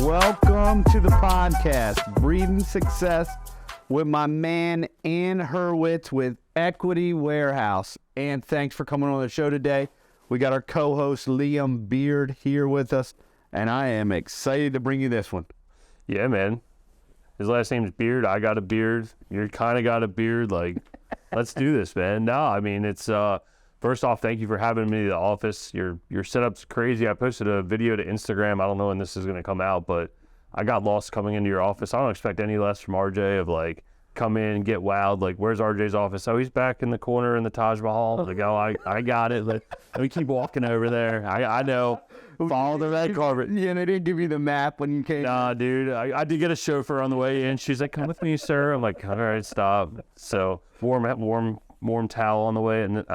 Welcome to the podcast, Breeden Success, with my man Ann Horowitz with Equity Warehouse. And thanks for coming on the show today. We got our co-host Liam Beard here with us, and I am excited to bring you this one. Yeah, man. His last name's Beard. I got a beard. You kind of got a beard. Like, let's do this, man. No, I mean, it's first off, thank you for having me to the office. Your setup's crazy. I posted a video to Instagram. I don't know when this is going to come out, but I got lost coming into your office. I don't expect any less from RJ of like, come in, get wowed. Like, where's RJ's office? Oh, he's back in the corner in the Taj Mahal. Like, oh, I got it. Let me keep walking over there. I know. Follow the red carpet. Yeah, they didn't give you the map when you came. Nah, dude. I did get a chauffeur on the way in. She's like, come with me, sir. I'm like, all right, stop. So warm towel on the way. And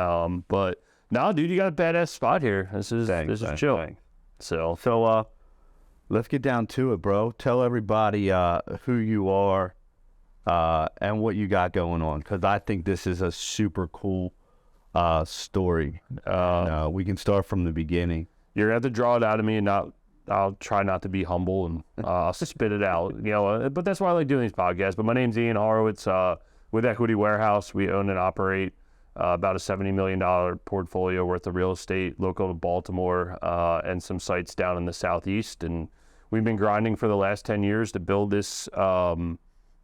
but no, dude, you got a badass spot here. This is chill. So let's get down to it, bro. Tell everybody who you are and what you got going on, because I think this is a super cool story. We can start from the beginning. You're gonna have to draw it out of me, and I'll try not to be humble, and I'll spit it out. You know, but that's why I like doing these podcasts. But my name's Ian Horowitz with Equity Warehouse. We own and operate about a $70 million portfolio worth of real estate local to Baltimore and some sites down in the Southeast. And we've been grinding for the last 10 years to build this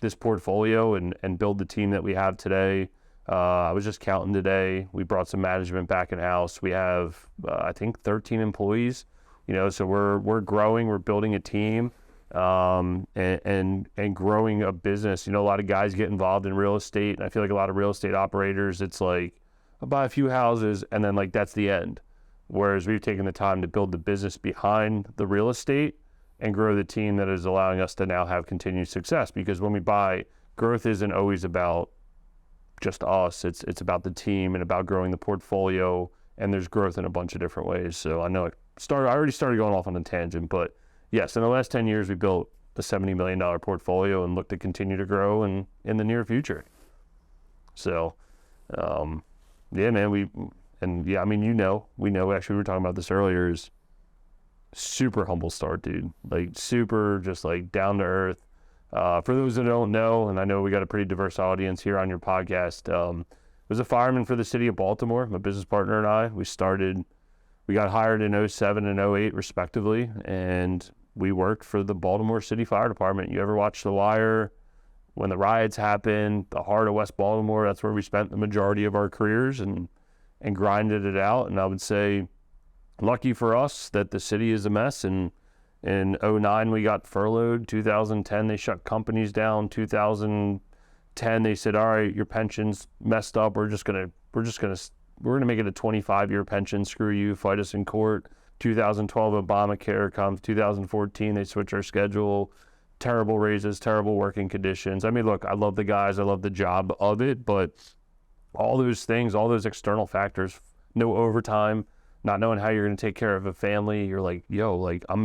this portfolio and build the team that we have today. I was just counting today. We brought some management back in house. We have, I think, 13 employees. You know, so we're growing. We're building a team, and growing a business. You know, a lot of guys get involved in real estate, and I feel like a lot of real estate operators, it's like, I'll buy a few houses, and then like that's the end. Whereas we've taken the time to build the business behind the real estate and grow the team that is allowing us to now have continued success. Because when we buy, growth isn't always about just us. It's about the team and about growing the portfolio, and there's growth in a bunch of different ways. So I know I already started going off on a tangent, but yes, in the last 10 years, we built the $70 million portfolio and look to continue to grow in the near future. So, yeah, man, we know, actually, we were talking about this earlier, is super humble start, dude. Like, super just like down to earth. For those that don't know, and I know we got a pretty diverse audience here on your podcast, was a fireman for the city of Baltimore. My business partner and I, we got hired in 07 and 08 respectively, and we worked for the Baltimore City Fire Department. You ever watch The Wire? When the riots happened, the heart of West Baltimore, that's where we spent the majority of our careers and grinded it out. And I would say, lucky for us that the city is a mess. And in 09, we got furloughed. 2010, they shut companies down. 2010, they said, all right, your pension's messed up. We're gonna make it a 25-year pension. Screw you, fight us in court. 2012, Obamacare comes. 2014, they switch our schedule. Terrible raises, terrible working conditions. I mean, look, I love the guys. I love the job of it, but all those things, all those external factors, no overtime, not knowing how you're going to take care of a family. You're like, yo, like all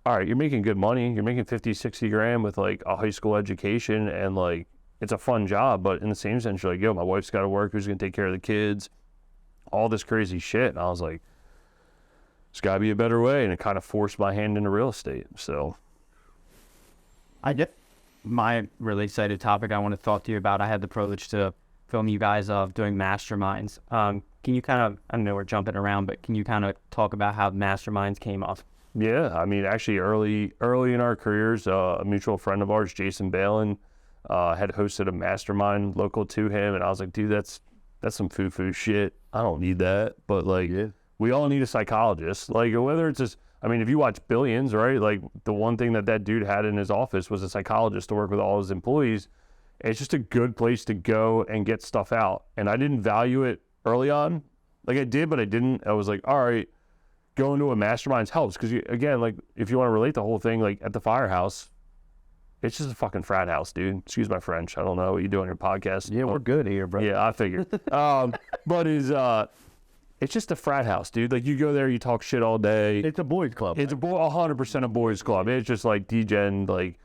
right, you're making good money. You're making 50, 60 grand with like a high school education, and like, it's a fun job, but in the same sense, you're like, yo, my wife's got to work. Who's going to take care of the kids? All this crazy shit. And I was like, there's got to be a better way. And it kind of forced my hand into real estate. So my really excited topic I want to talk to you about, I had the privilege to film you guys doing Masterminds. Can you kind of, I know we're jumping around, but can you kind of talk about how Masterminds came off? Yeah, I mean, actually early in our careers, a mutual friend of ours, Jason Balin, had hosted a mastermind local to him, and I was like, dude, that's some foo-foo shit. I don't need that. But like, we all need a psychologist. Like, whether it's just, I mean, if you watch Billions, right? Like, the one thing that dude had in his office was a psychologist to work with all his employees. It's just a good place to go and get stuff out. And I didn't value it early on. Like, I did, but I didn't. I was like, all right, going to a mastermind helps. Because, again, like, if you want to relate the whole thing, like, at the Firehouse, it's just a fucking frat house, dude. Excuse my French. I don't know what you do on your podcast. Yeah, we're good here, bro. Yeah, I figured. But it's just a frat house, dude. Like, you go there, you talk shit all day. It's a boys club. It's 100% a boys club. It's just like DGen, like,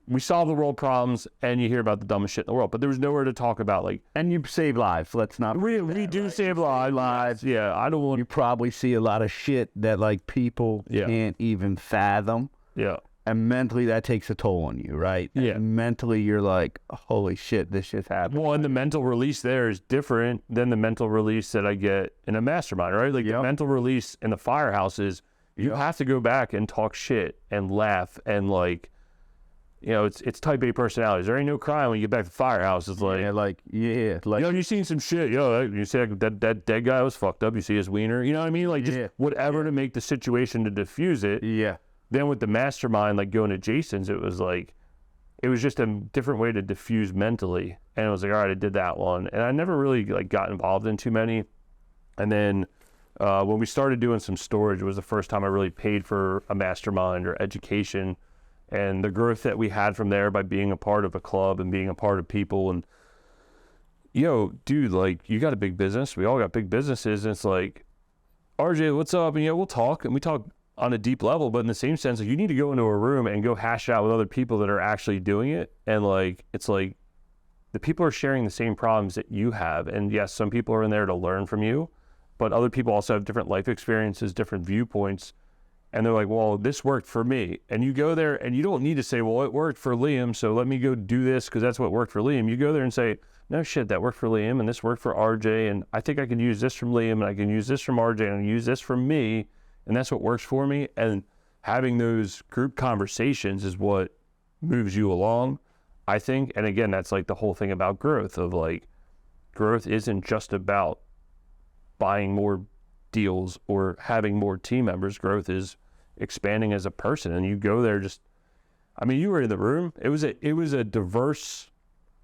we solve the world problems, and you hear about the dumbest shit in the world, but there was nowhere to talk about like. And you save lives. Let's not. We do save lives. Yeah, I don't want. You probably see a lot of shit that like people can't even fathom. Yeah. And mentally, that takes a toll on you, right? Yeah. And mentally, you're like, holy shit, this shit's happening. Well, and the mental release there is different than the mental release that I get in a mastermind, right? Like the mental release in the Firehouse is you have to go back and talk shit and laugh and like, you know, it's type A personalities. There ain't no crying when you get back to the Firehouse. It's like, like, yo, you seen some shit. Yo, you see that dead guy was fucked up. You see his wiener. You know what I mean? Like just whatever to make the situation to diffuse it. Yeah. Then with the mastermind, like going to Jason's, it was just a different way to diffuse mentally. And it was like, all right, I did that one. And I never really like got involved in too many. And then when we started doing some storage, it was the first time I really paid for a mastermind or education. And the growth that we had from there by being a part of a club and being a part of people. And, yo, dude, like, you got a big business. We all got big businesses. And it's like, RJ, what's up? And, we'll talk. And we talk on a deep level, but in the same sense, like, you need to go into a room and go hash it out with other people that are actually doing it. And, like, it's like the people are sharing the same problems that you have. And, yes, some people are in there to learn from you, but other people also have different life experiences, different viewpoints. And they're like, well, this worked for me. And you go there and you don't need to say, well, it worked for Liam, so let me go do this because that's what worked for Liam. You go there and say, no shit, that worked for Liam and this worked for RJ. And I think I can use this from Liam and I can use this from RJ and I can use this from me. And that's what works for me. And having those group conversations is what moves you along, I think. And again, that's like the whole thing about growth of like, growth isn't just about buying more deals or having more team members. Growth is expanding as a person. And you go there just, I mean, you were in the room. It was a diverse,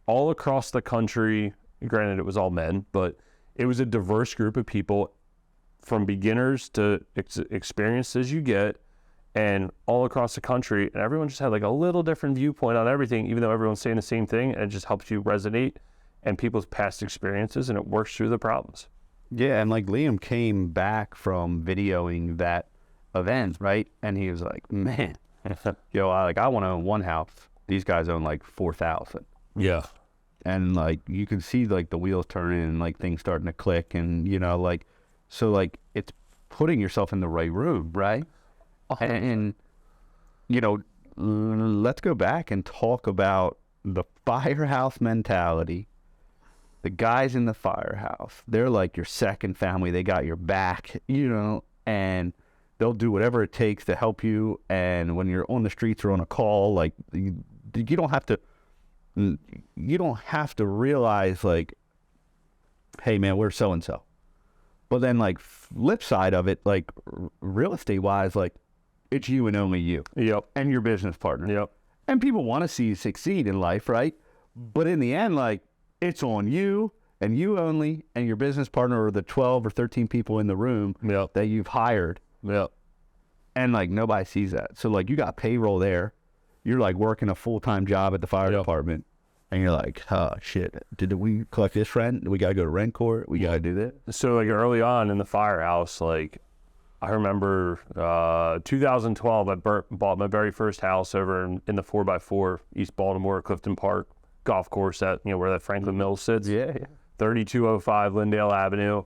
all across the country. Granted, it was all men, but it was a diverse group of people from beginners to experiences you get and all across the country. And everyone just had like a little different viewpoint on everything, even though everyone's saying the same thing, and it just helps you resonate and people's past experiences and it works through the problems. Yeah. And like Liam came back from videoing that event, right? And he was like, man, I want to own one house. These guys own like 4,000. Yeah. And like, you can see like the wheels turning and like things starting to click and, like, so like it's putting yourself in the right room, right? And let's go back and talk about the Firehouse mentality. The guys in the Firehouse, they're like your second family. They got your back, and they'll do whatever it takes to help you. And when you're on the streets or on a call, like you don't have to realize like, hey man, we're so and so. But then like flip side of it, like real estate wise, like it's you and only you. Yep. And your business partner. Yep. And people want to see you succeed in life, right? But in the end, like it's on you and you only and your business partner or the 12 or 13 people in the room that you've hired. Yep. And like nobody sees that. So like you got payroll there. You're like working a full-time job at the fire department. And you're like, oh, shit, did we collect this rent? We got to go to rent court. We got to do this. So, like, early on in the Firehouse, like, I remember 2012, I bought my very first house over in the 4x4, East Baltimore, Clifton Park golf course at, where that Franklin Mills sits. Yeah. 3205 Lindale Avenue.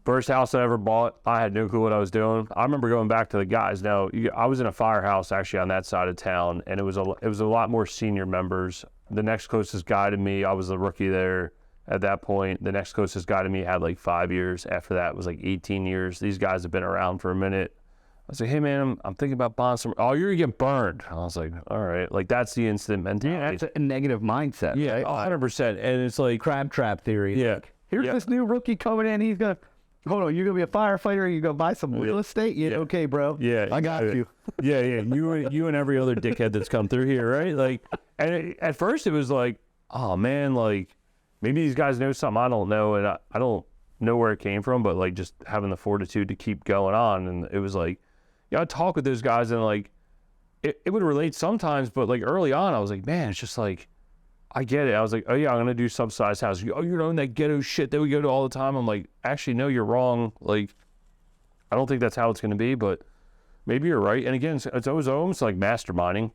First house I ever bought. I had no clue what I was doing. I remember going back to the guys. Now, I was in a Firehouse actually on that side of town, and it was a lot more senior members. The next closest guy to me, I was a rookie there at that point. The next closest guy to me had like 5 years. After that, it was like 18 years. These guys have been around for a minute. I was like, hey man, I'm thinking about buying some. Oh, you're gonna get burned. I was like, all right. Like that's the instant mentality. Yeah, that's a negative mindset. Yeah, right? 100%. And it's like crab trap theory. Yeah. Like, here's this new rookie coming in. He's gonna. Hold on, you're going to be a firefighter? You're going to buy some real estate? Yeah, okay, bro. Yeah. I got you. Yeah. You and every other dickhead that's come through here, right? Like, and at first it was like, oh, man, like, maybe these guys know something I don't know, and I don't know where it came from, but, like, just having the fortitude to keep going on. And it was like, I'd talk with those guys, and, like, it would relate sometimes, but, like, early on, I was like, man, it's just like, I get it. I was like, oh, yeah, I'm going to do subsidized house. Oh, you're on that ghetto shit that we go to all the time. I'm like, actually, no, you're wrong. Like, I don't think that's how it's going to be, but maybe you're right. And again, it's always almost like masterminding.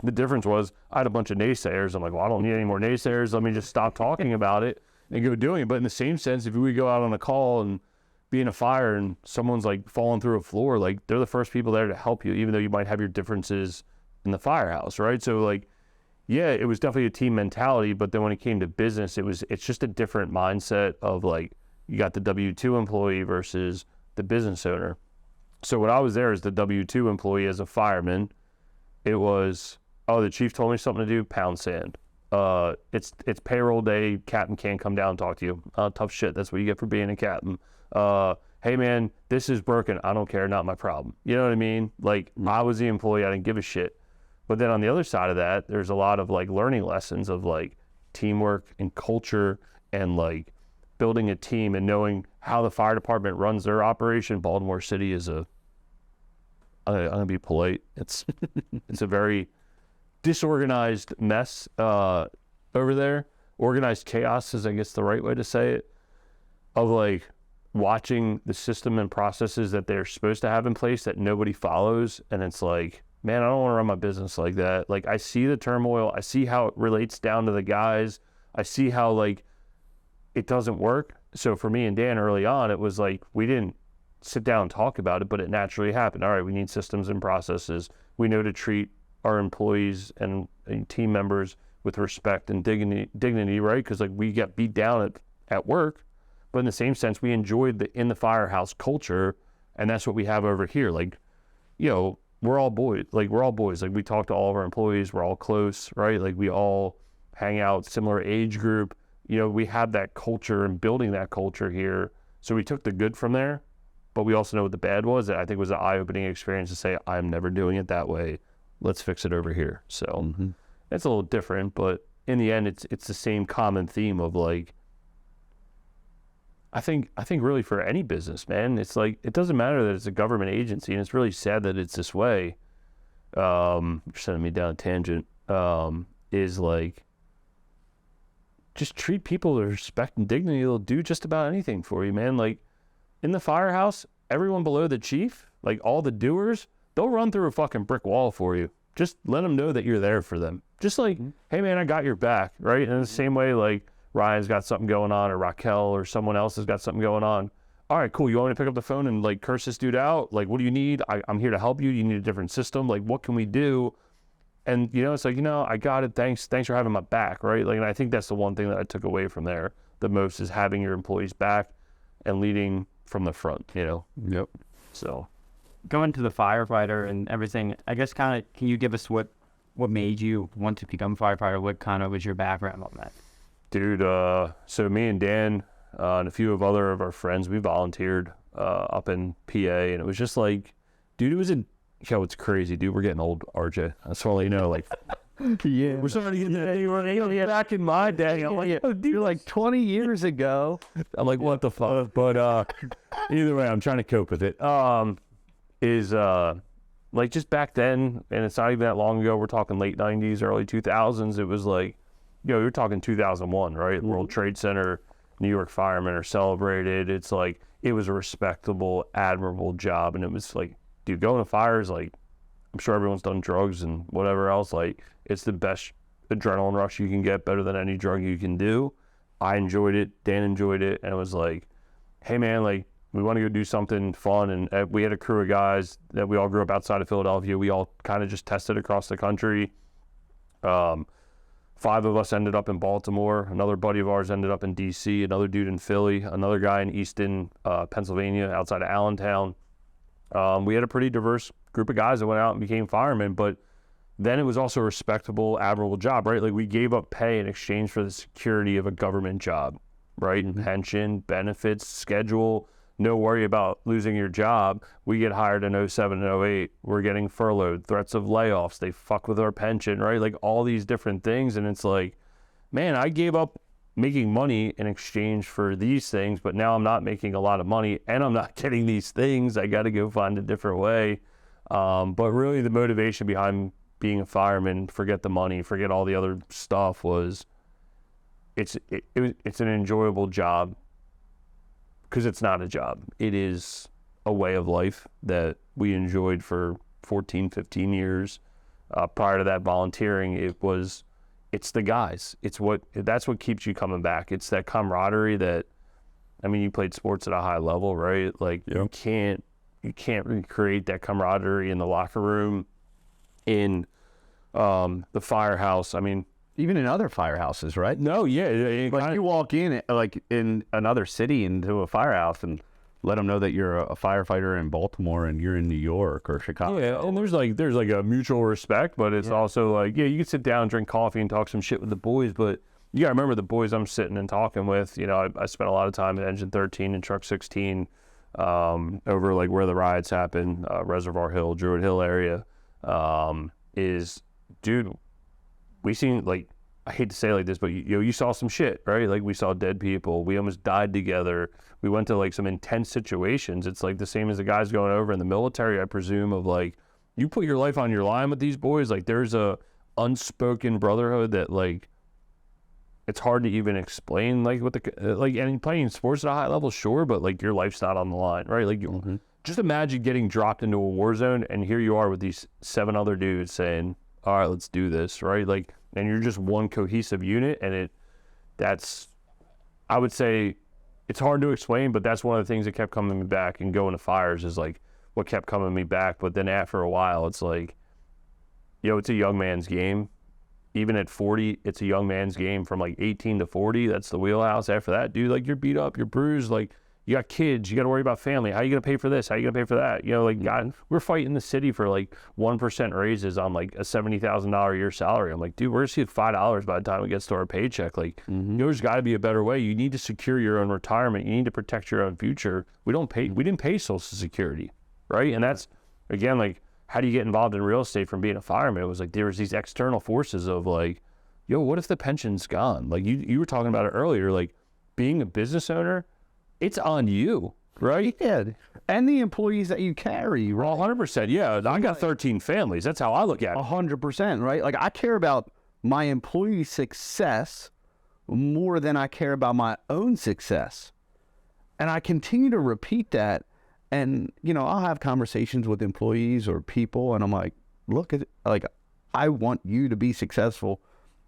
The difference was I had a bunch of naysayers. I'm like, well, I don't need any more naysayers. Let me just stop talking about it and go doing it. But in the same sense, if we go out on a call and be in a fire and someone's like falling through a floor, like they're the first people there to help you, even though you might have your differences in the firehouse, right? So like, yeah, it was definitely a team mentality, but then when it came to business, it's just a different mindset of like, you got the W-2 employee versus the business owner. So when I was there as the W-2 employee as a fireman, it was, oh, the chief told me something to do, pound sand. It's payroll day, captain can't come down and talk to you. Tough shit, that's what you get for being a captain. Hey man, this is broken, I don't care, not my problem. You know what I mean? Like, I was the employee, I didn't give a shit. But then on the other side of that, there's a lot of like learning lessons of like teamwork and culture and like building a team and knowing how the fire department runs their operation. Baltimore City is I'm gonna be polite, it's a very disorganized mess over there. Organized chaos is, I guess, the right way to say it, of like watching the system and processes that they're supposed to have in place that nobody follows. And it's like, man, I don't want to run my business like that. Like, I see the turmoil, I see how it relates down to the guys, I see how like it doesn't work. So for me and Dan early on, it was like, we didn't sit down and talk about it, but it naturally happened. All right, we need systems and processes. We know to treat our employees and team members with respect and dignity, right? Because like, we get beat down at work, but in the same sense, we enjoyed the in the firehouse culture, and that's what we have over here. Like, you know, we're all boys. Like, we talk to all of our employees. We're all close, right? Like, we all hang out, similar age group. You know, we have that culture and building that culture here. So we took the good from there, but we also know what the bad was. I think it was an eye-opening experience to say, I'm never doing it that way. Let's fix it over here. So it's a little different, but in the end, it's the same common theme of like, I think really for any business, man, it's like, it doesn't matter that it's a government agency, and it's really sad that it's this way. You're sending me down a tangent. Is like, just treat people with respect and dignity. They'll do just about anything for you, man. Like, in the firehouse, everyone below the chief, like all the doers, they'll run through a fucking brick wall for you. Just let them know that you're there for them. Just like, hey man, I got your back, right? And in the same way, like, Ryan's got something going on, or Raquel or someone else has got something going on. All right, cool. You want me to pick up the phone and like curse this dude out? Like, what do you need? I'm here to help you. You need a different system. Like, what can we do? And, you know, it's like, you know, I got it. Thanks for having my back, right? Like, and I think that's the one thing that I took away from there the most, is having your employees back and leading from the front, you know? Yep. So Going to the firefighter and everything, I guess kind of, can you give us what made you want to become a firefighter? What kind of was your background on that? Dude, so me and Dan and a few of our friends, we volunteered up in PA, and it was just like, dude, it was it's crazy, dude. We're getting old, RJ. That's all you know, like, Yeah. we're starting to get that. Back in my day, I'm like, oh, dude, You're like 20 years ago. I'm like, what the fuck? But either way, I'm trying to cope with it. Like, just back then, and it's not even that long ago, we're talking late 90s, early 2000s, it was like, you know, you're talking 2001, right? World Trade Center, New York firemen are celebrated. It's like, it was a respectable, admirable job. And it was like, dude, going to fires, like, I'm sure everyone's done drugs and whatever else. Like, it's the best adrenaline rush you can get, better than any drug you can do. I enjoyed it. Dan enjoyed it. And it was like, hey, man, like, we want to go do something fun. And we had a crew of guys that we all grew up outside of Philadelphia. We all kind of just tested across the country. 5 of us ended up in Baltimore. Another buddy of ours ended up in DC. Another dude in Philly. Another guy in Easton, Pennsylvania, outside of Allentown. We had a pretty diverse group of guys that went out and became firemen, but then it was also a respectable, admirable job, right? Like, we gave up pay in exchange for the security of a government job, right? And pension, benefits, schedule, no worry about losing your job. We get hired in 07 and 08. We're getting furloughed, threats of layoffs. They fuck with our pension, right? Like, all these different things. And it's like, man, I gave up making money in exchange for these things, but now I'm not making a lot of money and I'm not getting these things. I got to go find a different way. But really the motivation behind being a fireman, forget the money, forget all the other stuff, was it's an enjoyable job. Because it's not a job. It is a way of life that we enjoyed for 14, 15 years. prior to that volunteering, it's the guys. That's what keeps you coming back. It's that camaraderie that, I mean, you played sports at a high level, right? Like you can't recreate that camaraderie in the locker room, in the firehouse. I mean, even in other firehouses, right? No, yeah. Like you walk in, like in another city into a firehouse and let them know that you're a firefighter in Baltimore and you're in New York or Chicago. Yeah, and there's like a mutual respect, but it's also like, yeah, you can sit down, drink coffee, and talk some shit with the boys, but you gotta remember the boys I'm sitting and talking with. You know, I spent a lot of time at Engine 13 and Truck 16, over like where the riots happen, Reservoir Hill, Druid Hill area. Dude, we seen, like, I hate to say it like this, but you saw some shit, right? Like, we saw dead people. We almost died together. We went to like some intense situations. It's like the same as the guys going over in the military, I presume, of like, you put your life on your line with these boys. Like, there's a unspoken brotherhood that, like, it's hard to even explain, like, what and playing sports at a high level, sure, but like your life's not on the line, right? Like, just imagine getting dropped into a war zone and here you are with these 7 other dudes saying, all right, let's do this, right? Like, and you're just one cohesive unit, and I would say, it's hard to explain, but that's one of the things that kept coming me back, and going to fires is like what kept coming me back. But then after a while, it's like, it's a young man's game. Even at 40, it's a young man's game. From like 18 to 40, that's the wheelhouse. After that, dude, like, you're beat up, you're bruised, like, you got kids, you got to worry about family. How are you going to pay for this? How are you going to pay for that? You know, like, God, we're fighting the city for like 1% raises on like a $70,000 a year salary. I'm like, dude, we're going to see $5 by the time it gets to our paycheck. Like, there's got to be a better way. You need to secure your own retirement. You need to protect your own future. We didn't pay Social Security, right? And that's, again, like, how do you get involved in real estate from being a fireman? It was like, there was these external forces of like, what if the pension's gone? Like, you were talking about it earlier, like, being a business owner, it's on you, right? Yeah, and the employees that you carry, right? 100%, yeah. I got 13 families. That's how I look at it. 100%, right? Like, I care about my employee success more than I care about my own success. And I continue to repeat that. And, I'll have conversations with employees or people, and I'm like, look, I want you to be successful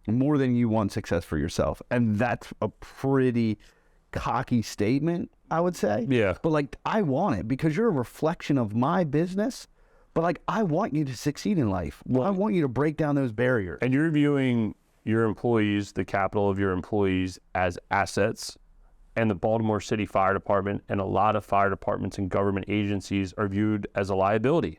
more than you want success for yourself. And that's a pretty cocky statement, I would say. Yeah. But like, I want it because you're a reflection of my business. But like, I want you to succeed in life. Well, I want you to break down those barriers. And you're viewing your employees, the capital of your employees, as assets. And the Baltimore City Fire Department and a lot of fire departments and government agencies are viewed as a liability.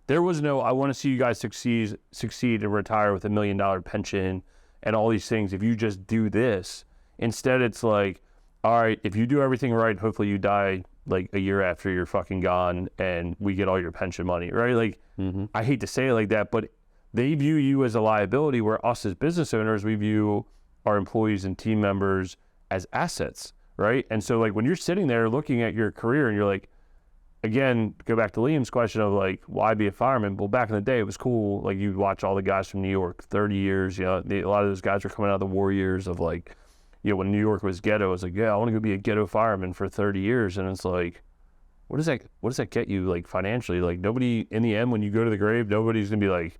There was no, I want to see you guys succeed and retire with $1 million pension and all these things if you just do this. Instead, it's like, all right, if you do everything right, hopefully you die like a year after you're fucking gone and we get all your pension money, right? Like, I hate to say it like that, but they view you as a liability, where us as business owners, we view our employees and team members as assets, right? And so, like, when you're sitting there looking at your career and you're like, again, go back to Liam's question of like, why be a fireman? Well, back in the day, it was cool. Like, you'd watch all the guys from New York, 30 years, a lot of those guys were coming out of the war years of like, when New York was ghetto, it was like, yeah, I want to go be a ghetto fireman for 30 years. And it's like, what does that get you, like, financially? Like, nobody, in the end, when you go to the grave, nobody's going to be like,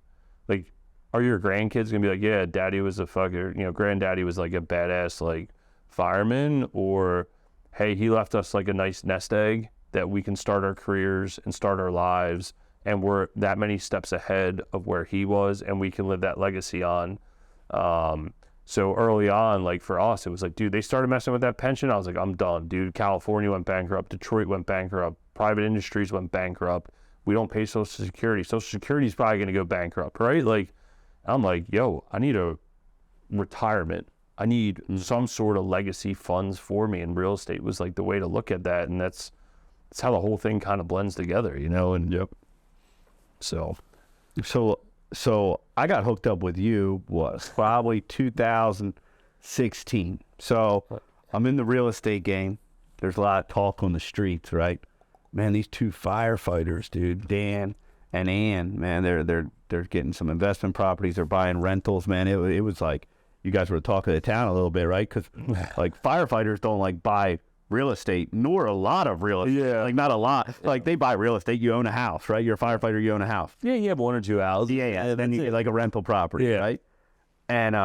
are your grandkids going to be like, yeah, daddy was a fucker, granddaddy was like a badass, like, fireman? Or, hey, he left us like a nice nest egg that we can start our careers and start our lives, and we're that many steps ahead of where he was, and we can live that legacy on. So early on, like, for us, it was like, dude, they started messing with that pension. I was like, I'm done, dude. California went bankrupt. Detroit went bankrupt. Private industries went bankrupt. We don't pay Social Security. Social Security is probably going to go bankrupt, right? Like, I'm like, yo, I need a retirement. I need some sort of legacy funds for me. And real estate was like the way to look at that. And that's how the whole thing kind of blends together, And So I got hooked up with you was probably 2016. So I'm in the real estate game. There's a lot of talk on the streets, right? Man, these 2 firefighters, dude, Dan and Ann, man, they're getting some investment properties. They're buying rentals, man. It was like, you guys were talking to the town a little bit, right? Because like, firefighters don't like buy real estate, nor a lot of real estate. Yeah. Like, not a lot. Like, they buy real estate. You own a house, right? You're a firefighter. You own a house. Yeah, you have 1 or 2 houses. Yeah. Then you get like a rental property, Yeah. right? And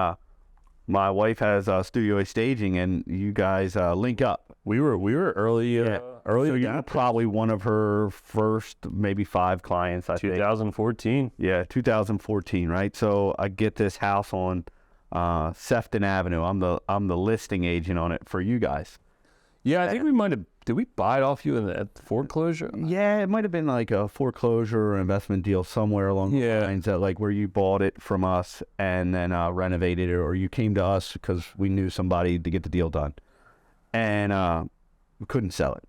my wife has Studio A staging, and you guys link up. We were early. Early. So you're probably one of her first maybe 5 clients, I think. 2014. Yeah, 2014, right? So I get this house on Sefton Avenue. I'm the listing agent on it for you guys. Yeah, I think we might have. Did we buy it off you at the foreclosure? Yeah, it might have been like a foreclosure or investment deal somewhere along the lines that, like, where you bought it from us and then renovated it, or you came to us because we knew somebody to get the deal done, and we couldn't sell it.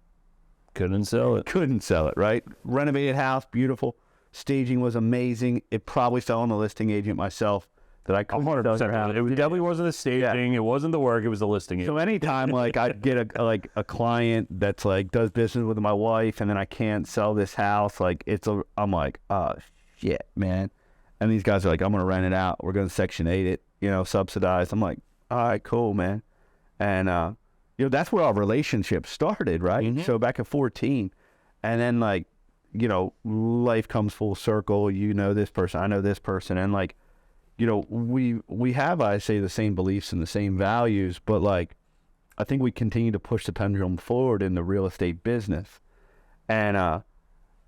Couldn't sell it, right? Renovated house, beautiful. Staging was amazing. It probably fell on the listing agent myself that I couldn't sell your house. It definitely wasn't the staging. It wasn't the work. It was the listing. So anytime, like, I get a client that's like does business with my wife, and then I can't sell this house, like, I'm like, oh shit, man. And these guys are like, I'm gonna rent it out. We're gonna Section 8 it, subsidized. I'm like, all right, cool, man. And that's where our relationship started, right? Mm-hmm. So back at 14, and then, like, life comes full circle. You know this person, I know this person, and, like, we have, I say, the same beliefs and the same values, but, like, I think we continue to push the pendulum forward in the real estate business. And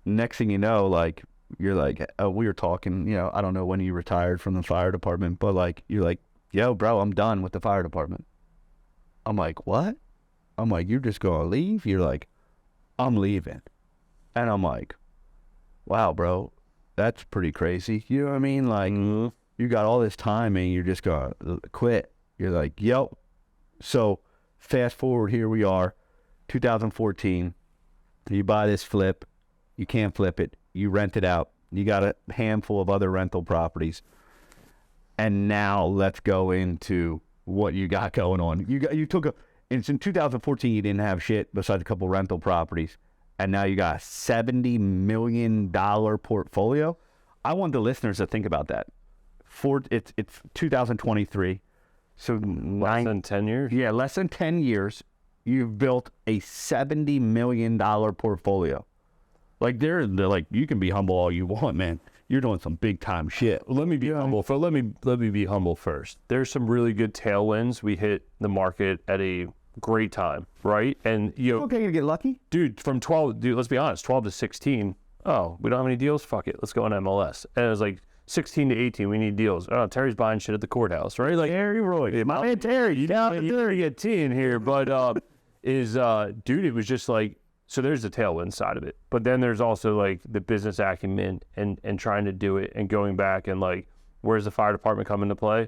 next thing you know, like, you're like, we were talking, I don't know when you retired from the fire department, but, like, you're like, yo, bro, I'm done with the fire department. I'm like, what? I'm like, you're just going to leave? You're like, I'm leaving. And I'm like, wow, bro, that's pretty crazy. You know what I mean? Like, you got all this time and you're just going to quit. You're like, yep. So fast forward, here we are, 2014. You buy this flip. You can't flip it. You rent it out. You got a handful of other rental properties. And now let's go into what you got going on. It's in 2014, you didn't have shit besides a couple rental properties. And now you got a $70 million portfolio. I want the listeners to think about that. It's 2023. So less than 10 years? Yeah, less than 10 years. You've built a $70 million portfolio. Like, they're like, you can be humble all you want, man. You're doing some big time shit. Let me be humble. Let me be humble first. There's some really good tailwinds. We hit the market at a great time, right? And okay to get lucky, dude. From 12, let's be honest, 12 to 16. Oh, we don't have any deals. Fuck it, let's go on MLS. And it was like 16 to 18. We need deals. Oh, Terry's buying shit at the courthouse, right? Like Terry Roy, my man Terry. You get T in here, but dude, it was just like. So there's the tailwind side of it. But then there's also, like, the business acumen and trying to do it and going back and, like, where's the fire department come into play?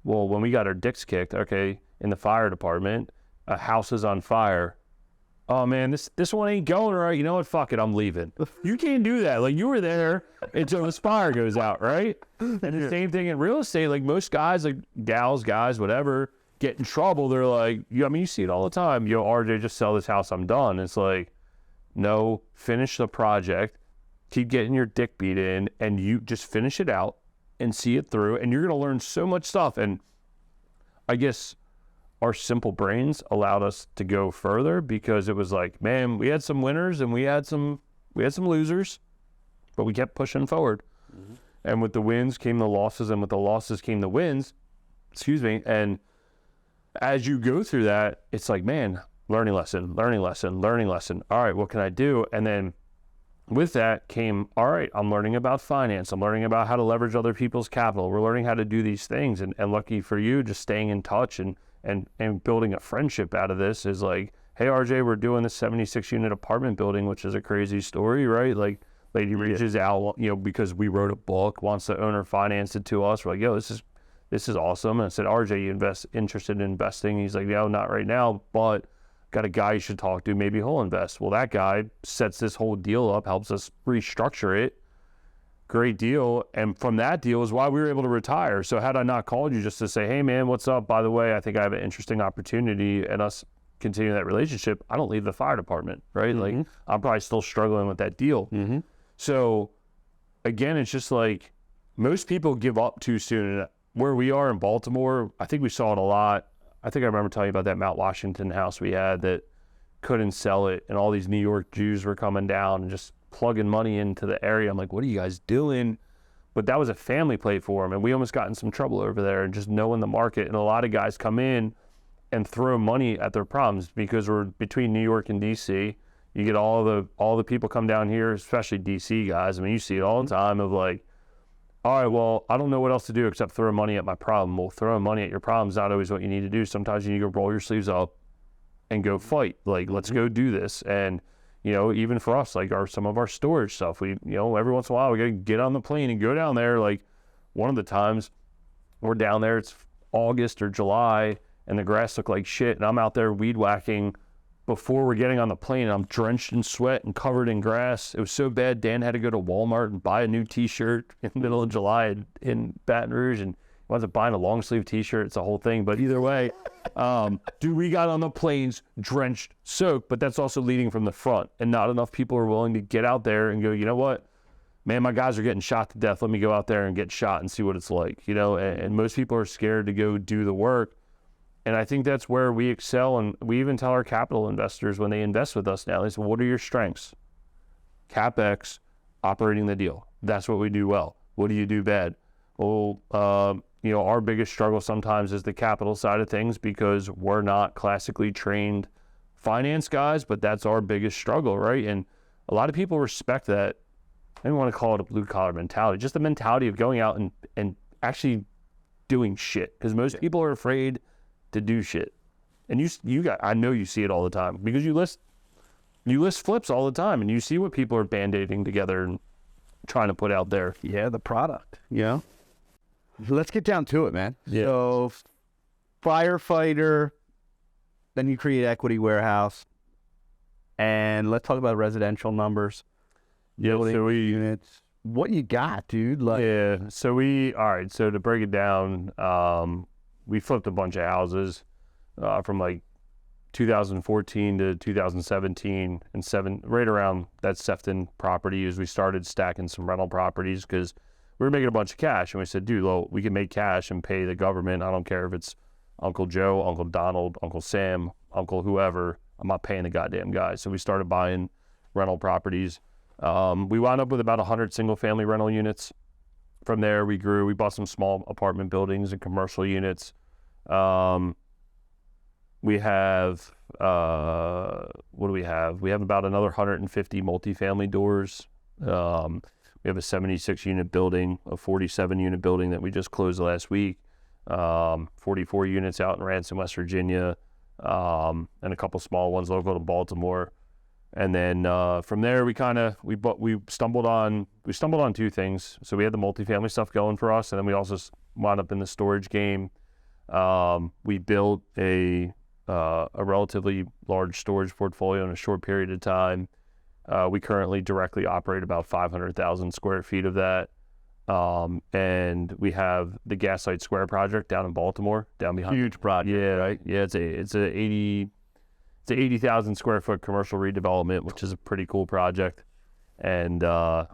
Well, when we got our dicks kicked, okay, in the fire department, a house is on fire. Oh, man, this one ain't going right. You know what? Fuck it, I'm leaving. You can't do that. Like, you were there until the fire goes out, right? And the same thing in real estate. Like, most guys, like, gals, guys, whatever, get in trouble. They're like, you see it all the time. RJ, just sell this house. I'm done. It's like, no, finish the project, keep getting your dick beat in, and you just finish it out and see it through, and you're going to learn so much stuff. And I guess our simple brains allowed us to go further because it was like, man, we had some winners and we had some losers, but we kept pushing forward. Mm-hmm. And with the wins came the losses, and with the losses came the wins. And as you go through that, it's like, man, learning lesson. All right, what can I do? And then with that came, all right, I'm learning about finance. I'm learning about how to leverage other people's capital. We're learning how to do these things. And lucky for you, just staying in touch and building a friendship out of this is like, hey, RJ, we're doing this 76-unit apartment building, which is a crazy story, right? Like, lady reaches out, because we wrote a book, wants the owner finance it to us. We're like, yo, this is awesome. And I said, RJ, you interested in investing? He's like, no, not right now, but got a guy you should talk to, maybe he'll invest. Well, that guy sets this whole deal up, helps us restructure it. Great deal. And from that deal is why we were able to retire. So had I not called you just to say, hey man, what's up? By the way, I think I have an interesting opportunity, and us continue that relationship, I don't leave the fire department, right? Mm-hmm. Like, I'm probably still struggling with that deal. Mm-hmm. So again, it's just like most people give up too soon. And where we are in Baltimore, I think we saw it a lot. I think I remember telling you about that Mount Washington house we had that couldn't sell it, and all these New York Jews were coming down and just plugging money into the area. I'm like, what are you guys doing? But that was a family play for them, and we almost got in some trouble over there, and just knowing the market. And a lot of guys come in and throw money at their problems because we're between New York and DC. You get all the people come down here, especially DC guys. I mean, you see it all the time of like, all right, well, I don't know what else to do except throw money at my problem. Well, throwing money at your problem is not always what you need to do. Sometimes you need to roll your sleeves up and go fight. Like, let's go do this. And, you know, even for us, like some of our storage stuff, we, you know, every once in a while we got to get on the plane and go down there. Like, one of the times we're down there, it's August or July, and the grass looked like shit. And I'm out there weed whacking before we're getting on the plane. I'm drenched in sweat and covered in grass. It was so bad, Dan had to go to Walmart and buy a new t-shirt in the middle of July in Baton Rouge, and he winds up buying a long sleeve t-shirt. It's a whole thing. But either way, dude, we got on the planes drenched, soaked, but that's also leading from the front. And not enough people are willing to get out there and go, you know what? Man, my guys are getting shot to death. Let me go out there and get shot and see what it's like, you know? And most people are scared to go do the work. And I think that's where we excel. And we even tell our capital investors when they invest with us now, they say, what are your strengths? CapEx, operating the deal. That's what we do well. What do you do bad? Well, you know, our biggest struggle sometimes is the capital side of things because we're not classically trained finance guys, but that's our biggest struggle, right? And a lot of people respect that. I don't want to call it a blue collar mentality, just the mentality of going out and actually doing shit. Because most people are afraid to do shit. And you got, I know you see it all the time because you list flips all the time and you see what people are band-aiding together and trying to put out there. Yeah, the product, you know? Let's get down to it, man. Yeah. So, firefighter, then you create equity warehouse, and let's talk about residential numbers. Yeah, so units. What you got, dude? Like, yeah, so so to break it down, we flipped a bunch of houses from like 2014 to 2017 and right around that Sefton property as we started stacking some rental properties because we were making a bunch of cash. And we said, dude, well, we can make cash and pay the government. I don't care if it's Uncle Joe, Uncle Donald, Uncle Sam, Uncle whoever. I'm not paying the goddamn guy. So we started buying rental properties. We wound up with about 100 single-family rental units. From there, we grew. We bought some small apartment buildings and commercial units. We have, what do we have? We have about another 150 multifamily doors. We have a 76-unit building, a 47-unit building that we just closed last week, 44 units out in Ransom, West Virginia, and a couple small ones local to Baltimore. And then from there, we stumbled on two things. So we had the multifamily stuff going for us, and then we also wound up in the storage game. We built a relatively large storage portfolio in a short period of time. We currently directly operate about 500,000 square feet of that. And we have the Gaslight Square project down in Baltimore, down behind. Huge project. Yeah, right. Yeah, it's a 80,000 square foot commercial redevelopment, which is a pretty cool project. And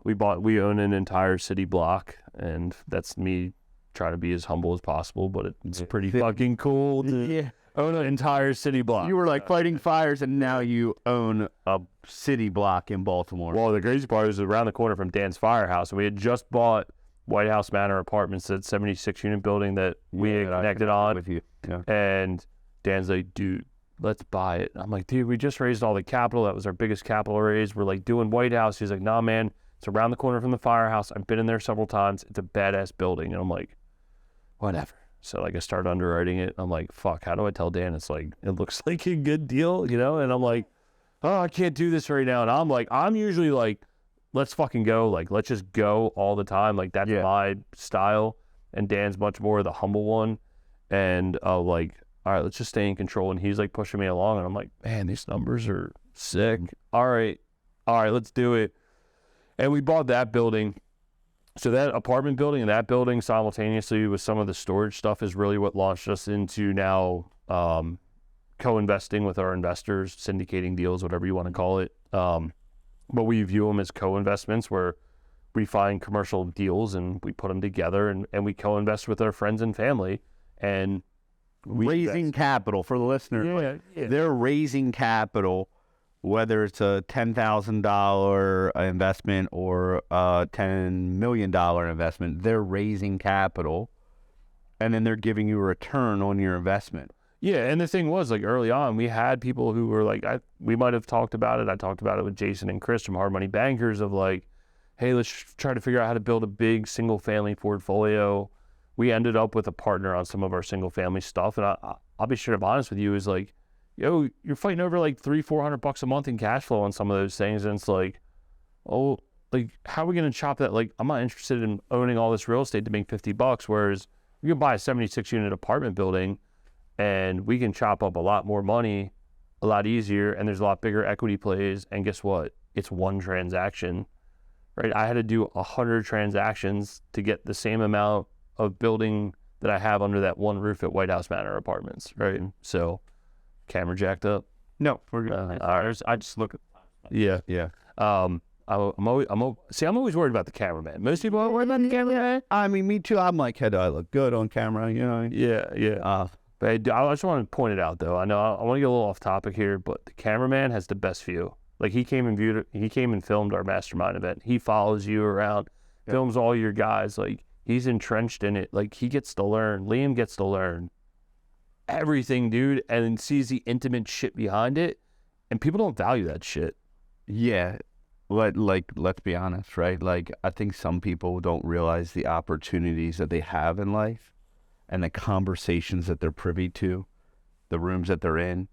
we own an entire city block, and that's me trying to be as humble as possible, but it's pretty fucking cool to own an entire city block. You were like fighting fires, and now you own a city block in Baltimore. Well, the crazy part is around the corner from Dan's Firehouse, and we had just bought White House Manor Apartments, that 76-unit building that we had connected on. With you. Yeah. And Dan's like, dude, let's buy it. I'm like, dude, we just raised all the capital. That was our biggest capital raise. We're like doing White House. He's like, nah, man, it's around the corner from the Firehouse. I've been in there several times. It's a badass building. And I'm like, whatever. So like I started underwriting it. I'm like, fuck, how do I tell Dan? It's like, it looks like a good deal, you know? And I'm like, oh, I can't do this right now. And I'm like, I'm usually like, let's fucking go. Like, let's just go all the time. Like, that's my style. And Dan's much more the humble one. And like, all right, let's just stay in control. And he's like pushing me along. And I'm like, man, these numbers are sick. All right, let's do it. And we bought that building. So that apartment building and that building simultaneously with some of the storage stuff is really what launched us into now co-investing with our investors, syndicating deals, whatever you want to call it. But we view them as co-investments where we find commercial deals and we put them together and we co-invest with our friends and family. And raising capital for the listener. Yeah. They're raising capital whether it's a $10,000 investment or a $10 million investment, they're raising capital and then they're giving you a return on your investment. Yeah, and the thing was, like, early on, we had people who were like, we might have talked about it. I talked about it with Jason and Chris from Hard Money Bankers of like, hey, let's try to figure out how to build a big single-family portfolio. We ended up with a partner on some of our single-family stuff, and I'll be straight up honest with you, is like, yo, you're fighting over like $300-400 a month in cash flow on some of those things, and it's like, oh, like, how are we going to chop that? Like, I'm not interested in owning all this real estate to make $50, whereas you can buy a 76-unit apartment building, and we can chop up a lot more money, a lot easier, and there's a lot bigger equity plays, and guess what? It's one transaction, right? I had to do 100 transactions to get the same amount of building that I have under that one roof at White House Manor Apartments, right? So, camera jacked up? No, we're good. All right. I just look at Yeah. Yeah. I'm always worried about the cameraman. Most people are worried about the cameraman. I mean, me too. I'm like, hey, do I look good on camera? You know? Yeah. But I just want to point it out, though. I know I want to get a little off topic here, but the cameraman has the best view. Like, he came and filmed our mastermind event. He follows you around, films all your guys. Like, he's entrenched in it. Like, he gets to learn. Liam gets to learn everything, dude, and sees the intimate shit behind it. And people don't value that shit. Yeah. Let's be honest, right? Like, I think some people don't realize the opportunities that they have in life and the conversations that they're privy to, the rooms that they're in,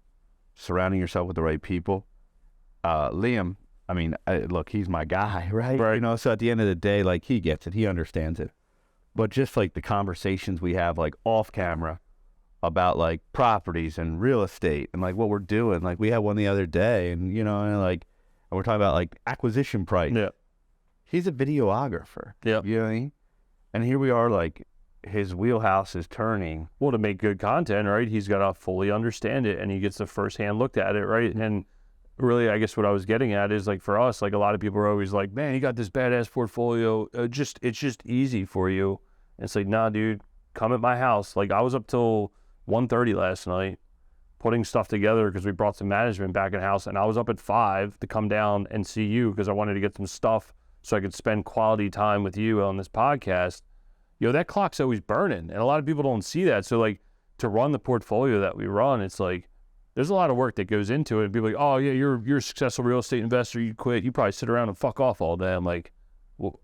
surrounding yourself with the right people. Liam, I mean, look, he's my guy, right? Right. You know, so at the end of the day, like, he gets it. He understands it. But just like the conversations we have, like, off camera about, like, properties and real estate and, like, what we're doing. Like, we had one the other day and, you know, and, like, and we're talking about, like, acquisition price. Yeah. He's a videographer. Yeah. You know what I mean? And here we are, like, his wheelhouse is turning. Well, to make good content, right, he's got to fully understand it, and he gets the first-hand look at it, right? And really, I guess what I was getting at is, like, for us, like, a lot of people are always like, man, you got this badass portfolio. It's just easy for you. And it's like, nah, dude, come at my house. Like, I was up till 1:30 last night putting stuff together because we brought some management back in house, and I was up at 5 to come down and see you because I wanted to get some stuff so I could spend quality time with you on this podcast. You know, that clock's always burning, and a lot of people don't see that. So, like, to run the portfolio that we run, it's like, there's a lot of work that goes into it. And people are like, oh, yeah, you're a successful real estate investor. You quit. You probably sit around and fuck off all day. I'm like, well,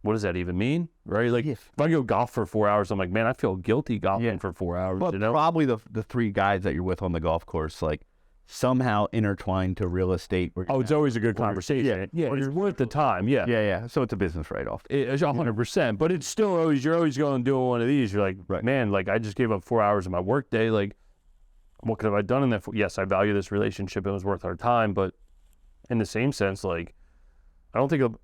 what does that even mean? Right? Like, if I go golf for 4 hours, I'm like, man, I feel guilty golfing for 4 hours. But you know? probably the 3 guys that you're with on the golf course, like, somehow intertwined to real estate. Oh, it's always a good conversation. Yeah, it's worth the time. Yeah. Yeah. So it's a business write-off. It's 100%. But it's still always, you're always going to do one of these. You're like, man, like, I just gave up 4 hours of my work day. Like, what could have I done in that? Yes, I value this relationship. It was worth our time. But in the same sense, like, I don't think,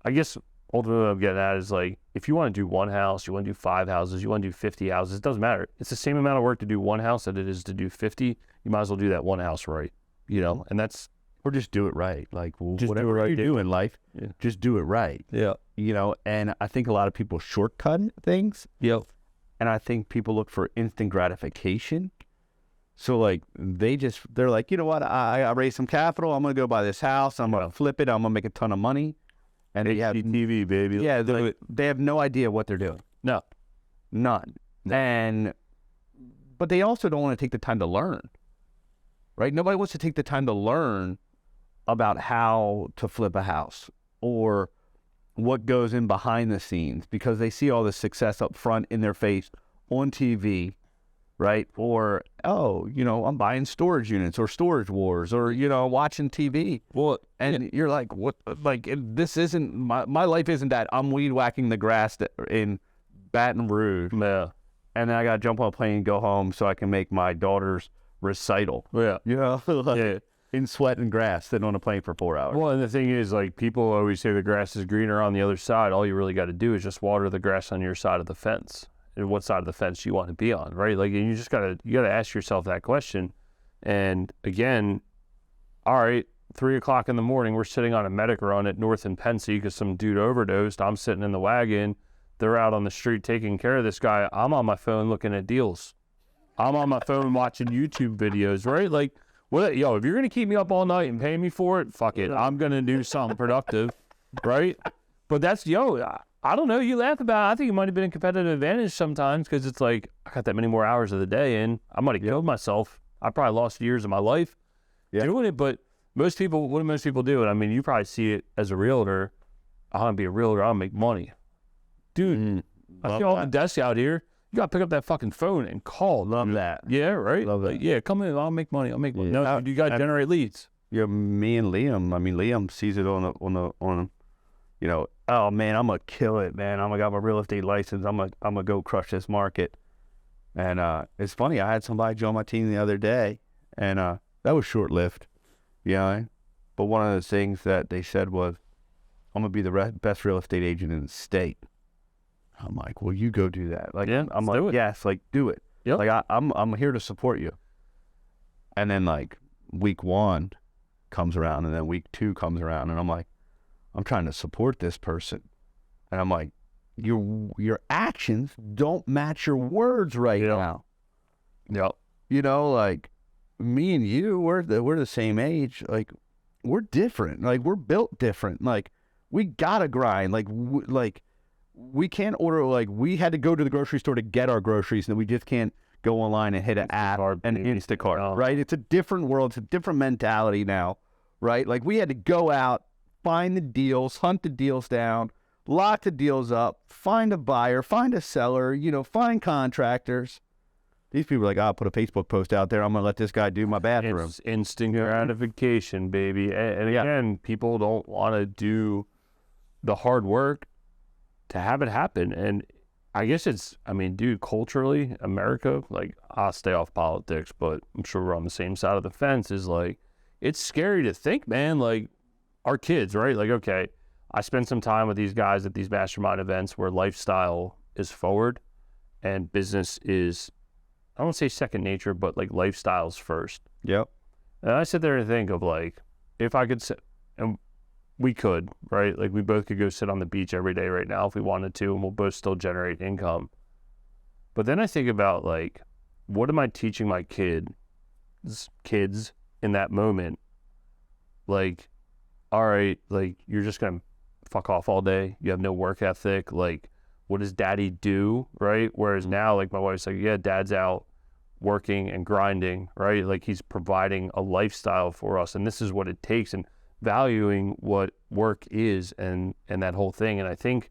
I guess ultimately what I'm getting at is, like, if you want to do one house, you want to do 5 houses, you want to do 50 houses, it doesn't matter. It's the same amount of work to do one house that it is to do 50. You might as well do that one house right, you know? And that's... Or just do it right. Like, just whatever do it right, you do in life, just do it right. Yeah. You know, and I think a lot of people shortcut things. Yep. And I think people look for instant gratification. So, like, they're like, you know what? I raised some capital. I'm going to go buy this house. I'm going to flip it. I'm going to make a ton of money. And they have TV, baby. Yeah, they have no idea what they're doing. No. None. But they also don't want to take the time to learn. Right? Nobody wants to take the time to learn about how to flip a house or what goes in behind the scenes because they see all the success up front in their face on TV, right? Or, oh, you know, I'm buying storage units or storage wars or, you know, watching TV. Well, and you're like, what? Like, this isn't, my life isn't that. I'm weed whacking the grass in Baton Rouge. Yeah. And then I got to jump on a plane and go home so I can make my daughter's recital. Yeah. You know, yeah. In sweat and grass, sitting on a plane for 4 hours. Well, and the thing is, like, people always say the grass is greener on the other side. All you really got to do is just water the grass on your side of the fence. And what side of the fence you want to be on, right? Like, and you just gotta ask yourself that question. And again, all right, 3 o'clock in the morning, we're sitting on a medic run at North and Pensy because some dude overdosed. I'm sitting in the wagon. They're out on the street taking care of this guy. I'm on my phone looking at deals. I'm on my phone watching YouTube videos, right? Like, Well, yo, if you're gonna keep me up all night and pay me for it, fuck it. I'm gonna do something productive, right? But that's, I don't know. You laugh about it. I think it might have been a competitive advantage sometimes because it's like I got that many more hours of the day in. I might have killed myself. I probably lost years of my life doing it. But what do most people do? And I mean, you probably see it as a realtor. I want to be a realtor. I want to make money, dude. I see all the desks out here. You got to pick up that fucking phone and call. Love that. Yeah, right? Love that. Like, yeah, come in. I'll make money. Yeah. No, you got to generate leads. Yeah, me and Liam. I mean, Liam sees it on oh man, I'm gonna kill it, man. I'm gonna got my real estate license. I'm gonna go crush this market. And it's funny. I had somebody join my team the other day, and that was short lived. Yeah. But one of the things that they said was, I'm gonna be the best real estate agent in the state. I'm like, well, you go do that. Like, I'm like, yes, like do it. Yep. Like I'm here to support you. And then like week 1 comes around, and then week 2 comes around, and I'm like, I'm trying to support this person, and I'm like, your actions don't match your words right now. Yep. You know, like me and you, we're the same age. Like we're different. Like we're built different. Like we gotta grind. Like we can't order. Like we had to go to the grocery store to get our groceries, and we just can't go online and hit an app and Instacart. Right? It's a different world. It's a different mentality now. Right? Like we had to go out, find the deals, hunt the deals down, lock the deals up, find a buyer, find a seller, find contractors. These people are like, I'll put a Facebook post out there. I'm going to let this guy do my bathroom. It's instant gratification, baby. And again, people don't want to do the hard work to have it happen. And I guess dude, culturally, America, like, I'll stay off politics, but I'm sure we're on the same side of the fence, is like, it's scary to think, man, like, our kids, right? Like, okay, I spend some time with these guys at these mastermind events where lifestyle is forward and business is, I don't want to say second nature, but like lifestyle's first. Yep. And I sit there and think of like, if I could sit, and we could, right? Like we both could go sit on the beach every day right now if we wanted to, and we'll both still generate income. But then I think about like, what am I teaching my kids in that moment? Like, all right, like you're just going to fuck off all day. You have no work ethic. Like, what does daddy do, right? Whereas now, like my wife's like, yeah, dad's out working and grinding, right? Like he's providing a lifestyle for us, and this is what it takes, and valuing what work is and that whole thing. And I think,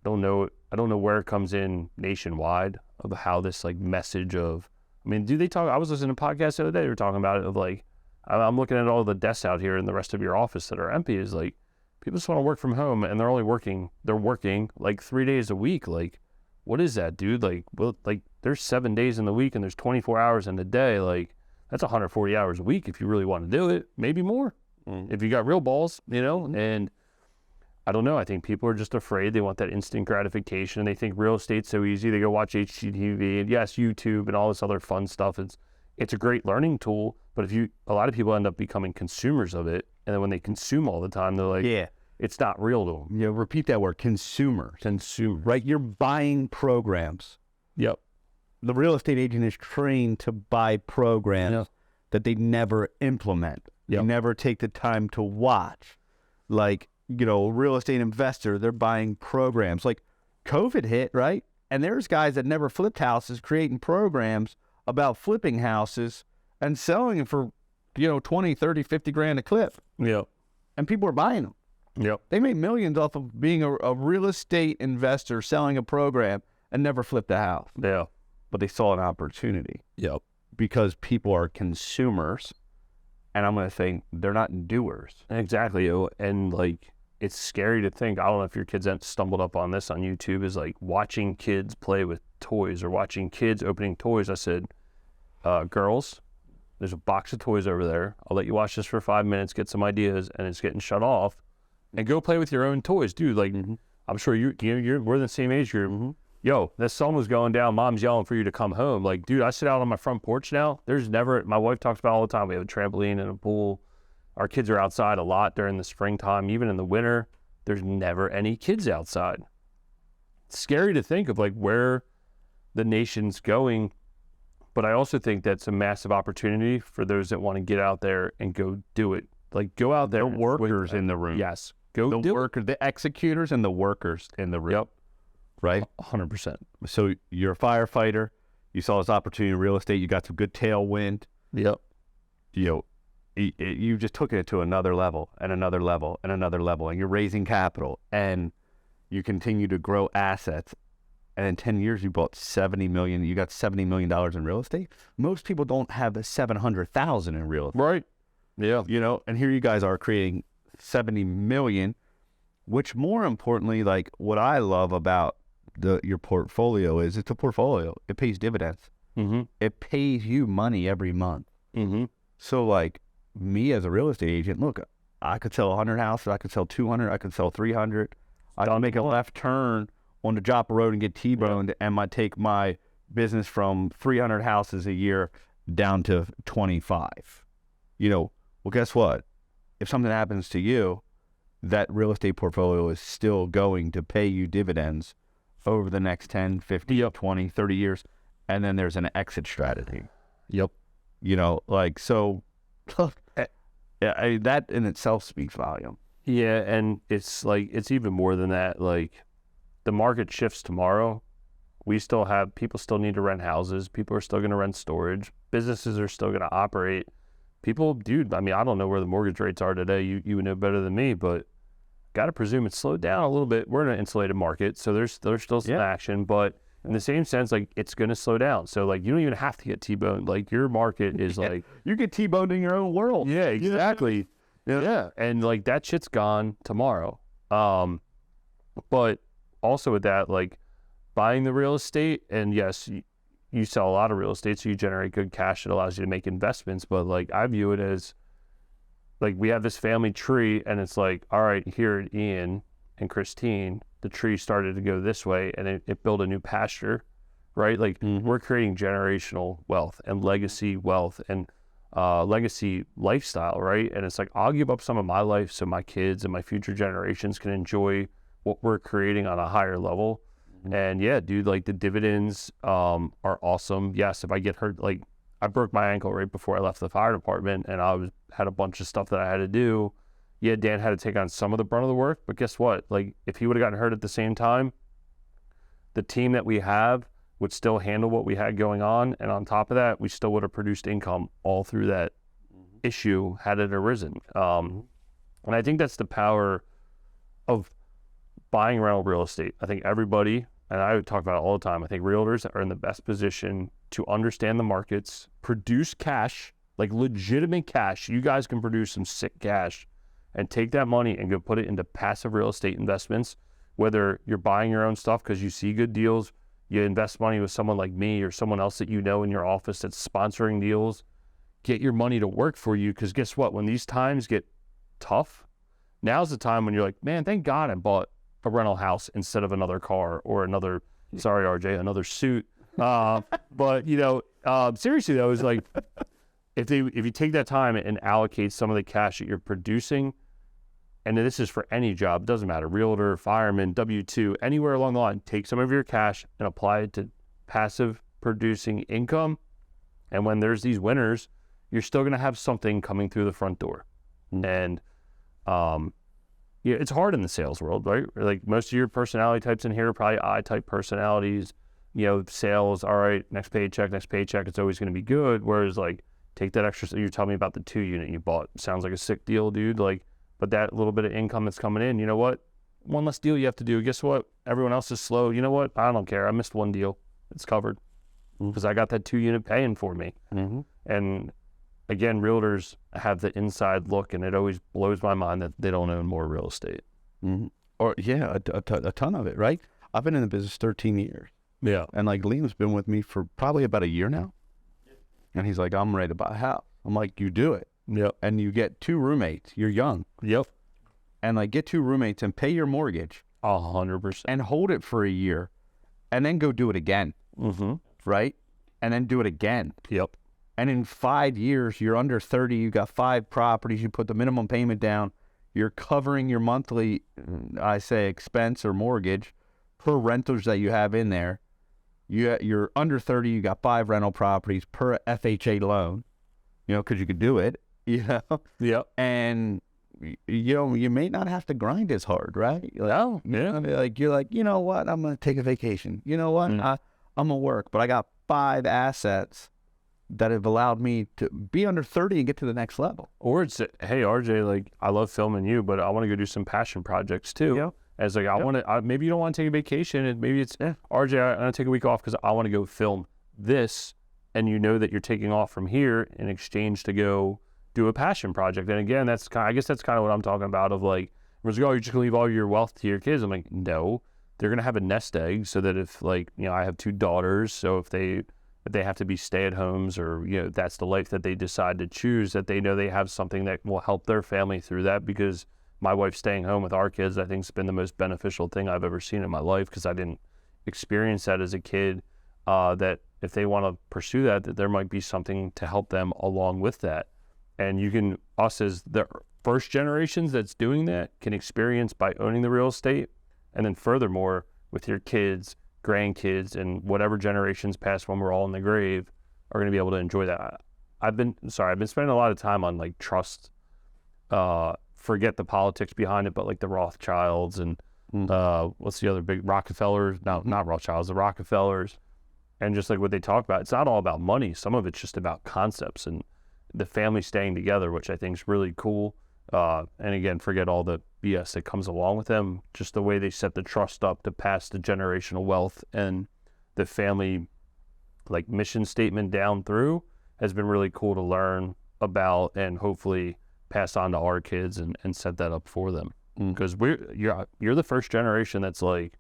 I don't know where it comes in nationwide of how this like message of, I mean, do they talk? I was listening to a podcast the other day. They were talking about it of like, I'm looking at all the desks out here in the rest of your office that are empty. Is like, people just want to work from home, and they're working like 3 days a week. Like, what is that, dude? Like, well, like there's 7 days in the week and there's 24 hours in a day. Like, that's 140 hours a week if you really want to do it, maybe more. If you got real balls, and I don't know. I think people are just afraid. They want that instant gratification. They think real estate's so easy. They go watch HGTV and yes, YouTube and all this other fun stuff. It's a great learning tool, but a lot of people end up becoming consumers of it. And then when they consume all the time, they're like, yeah, it's not real to them. Yeah, repeat that word, consumer. Right? You're buying programs. Yep. The real estate agent is trained to buy programs that they never implement. They never take the time to watch. Like, a real estate investor, they're buying programs. Like, COVID hit, right? And there's guys that never flipped houses creating programs about flipping houses and selling them for, 20, 30, 50 grand a clip. Yep. And people are buying them. Yep. They made millions off of being a real estate investor selling a program and never flipped a house. Yeah. But they saw an opportunity. Yep. Because people are consumers, and I'm going to say they're not doers. Exactly. And like, it's scary to think, I don't know if your kids stumbled up on this on YouTube, is like watching kids play with toys or watching kids opening toys. I said, girls, there's a box of toys over there. I'll let you watch this for 5 minutes, get some ideas, and it's getting shut off. And go play with your own toys, dude. Like, I'm sure we're the same age group. Yo, that sun was going down. Mom's yelling for you to come home. Like, dude, I sit out on my front porch now. My wife talks about it all the time. We have a trampoline and a pool. Our kids are outside a lot during the springtime, even in the winter. There's never any kids outside. It's scary to think of like where the nation's going But I also think that's a massive opportunity for those that want to get out there and go do it. Like, go out there. The workers in the room. Yes. Go The do workers, the executors and the workers in the room. Yep. Right? 100%. So you're a firefighter. You saw this opportunity in real estate. You got some good tailwind. Yep. You just took it to another level and another level and another level. And you're raising capital. And you continue to grow assets. And in 10 years, you bought $70 million. You got $70 million in real estate. Most people don't have $700,000 in real estate. Right. Yeah. And here you guys are creating $70 million, which more importantly, like what I love about your portfolio is it's a portfolio. It pays dividends. Mm-hmm. It pays you money every month. Mm-hmm. So like me as a real estate agent, look, I could sell 100 houses. I could sell 200. I could sell 300. I can make a left turn on the Joppa Road and get T-boned, and take my business from 300 houses a year down to 25. Well, guess what? If something happens to you, that real estate portfolio is still going to pay you dividends over the next 10, 50, 20, 30 years. And then there's an exit strategy. Yep. So that in itself speaks volume. Yeah. And it's even more than that. Like, the market shifts tomorrow. People still need to rent houses. People are still going to rent storage. Businesses are still going to operate. People, dude, I don't know where the mortgage rates are today. You would know better than me, but got to presume it's slowed down a little bit. We're in an insulated market, so there's still some action, but in the same sense, like, it's going to slow down. So, like, you don't even have to get T-boned. Like, your market is like... You get T-boned in your own world. Yeah, exactly. Yeah. And, like, that shit's gone tomorrow. But also with that, like, buying the real estate, and yes, you sell a lot of real estate, so you generate good cash. It allows you to make investments. But, like, I view it as, like, we have this family tree, and it's like, all right, here at Ian and Christine, the tree started to go this way, and it built a new pasture, right? Like, we're creating generational wealth and legacy wealth and legacy lifestyle, right? And it's like, I'll give up some of my life so my kids and my future generations can enjoy what we're creating on a higher level. And yeah, dude, like, the dividends are awesome. Yes, if I get hurt, like, I broke my ankle right before I left the fire department, and had a bunch of stuff that I had to do. Yeah, Dan had to take on some of the brunt of the work, but guess what? Like, if he would have gotten hurt at the same time, the team that we have would still handle what we had going on, and on top of that, we still would have produced income all through that issue had it arisen. And I think that's the power of buying rental real estate. I think everybody, and I would talk about it all the time, I think realtors are in the best position to understand the markets, produce cash, like legitimate cash. You guys can produce some sick cash and take that money and go put it into passive real estate investments, whether you're buying your own stuff because you see good deals, you invest money with someone like me or someone else that you know in your office that's sponsoring deals. Get your money to work for you, because guess what? When these times get tough, now's the time when you're like, man, thank God I bought a rental house instead of another car or another, sorry, RJ, another suit. But, seriously though, is like, if you take that time and allocate some of the cash that you're producing, and this is for any job, doesn't matter, realtor, fireman, W-2, anywhere along the line, take some of your cash and apply it to passive producing income. And when there's these winners, you're still going to have something coming through the front door. And, yeah, it's hard in the sales world, right? Like, most of your personality types in here are probably I-type personalities. Sales, all right, next paycheck, it's always going to be good. Whereas, like, take that extra, you tell me about the 2 unit you bought. Sounds like a sick deal, dude. Like, but that little bit of income that's coming in, you know what? One less deal you have to do. Guess what? Everyone else is slow. You know what? I don't care. I missed one deal. It's covered because I got that 2 unit paying for me. And again, realtors have the inside look, and it always blows my mind that they don't own more real estate. Or yeah, a ton of it, right? I've been in the business 13 years. Yeah. And like, Liam's been with me for probably about a year now. And he's like, I'm ready to buy a house. I'm like, you do it. Yep. And you get 2 roommates. You're young. Yep. And like, get 2 roommates and pay your mortgage. 100%. And hold it for a year, and then go do it again. Right? And then do it again. Yep. And in 5 years, you're under 30, you got 5 properties, you put the minimum payment down, you're covering your monthly, expense or mortgage per rentals that you have in there. you're under 30, you got 5 rental properties per FHA loan, because you could do it, Yep. and you may not have to grind as hard, right? You're like, you're like, you know what? I'm going to take a vacation. You know what? I'm going to work, but I got 5 assets that have allowed me to be under 30 and get to the next level. Or it's, hey, RJ, like, I love filming you, but I want to go do some passion projects too. Yep. As like, I want to, maybe you don't want to take a vacation, and maybe it's, RJ, I'm going to take a week off because I want to go film this, and that you're taking off from here in exchange to go do a passion project. And again, I guess that's kind of what I'm talking about, of like, you're just going to leave all your wealth to your kids. I'm like, no, they're going to have a nest egg, so that if, like, I have 2 daughters, so if they have to be stay-at-homes, or, that's the life that they decide to choose, that they know they have something that will help their family through that. Because my wife staying home with our kids, I think, has been the most beneficial thing I've ever seen in my life, because I didn't experience that as a kid, that if they want to pursue that there might be something to help them along with that. And us as the first generations that's doing that, can experience by owning the real estate. And then furthermore, with your kids, grandkids, and whatever generations past when we're all in the grave, are going to be able to enjoy that. I've been spending a lot of time on, like, trust, forget the politics behind it, but like the Rothschilds and what's the other big Rockefellers? No, not Rothschilds, the Rockefellers. And just like what they talk about, it's not all about money. Some of it's just about concepts and the family staying together, which I think is really cool. And again, forget all the BS that comes along with them. Just the way they set the trust up to pass the generational wealth and the family, like, mission statement down through, has been really cool to learn about, and hopefully pass on to our kids and set that up for them. Because you're the first generation that's, like,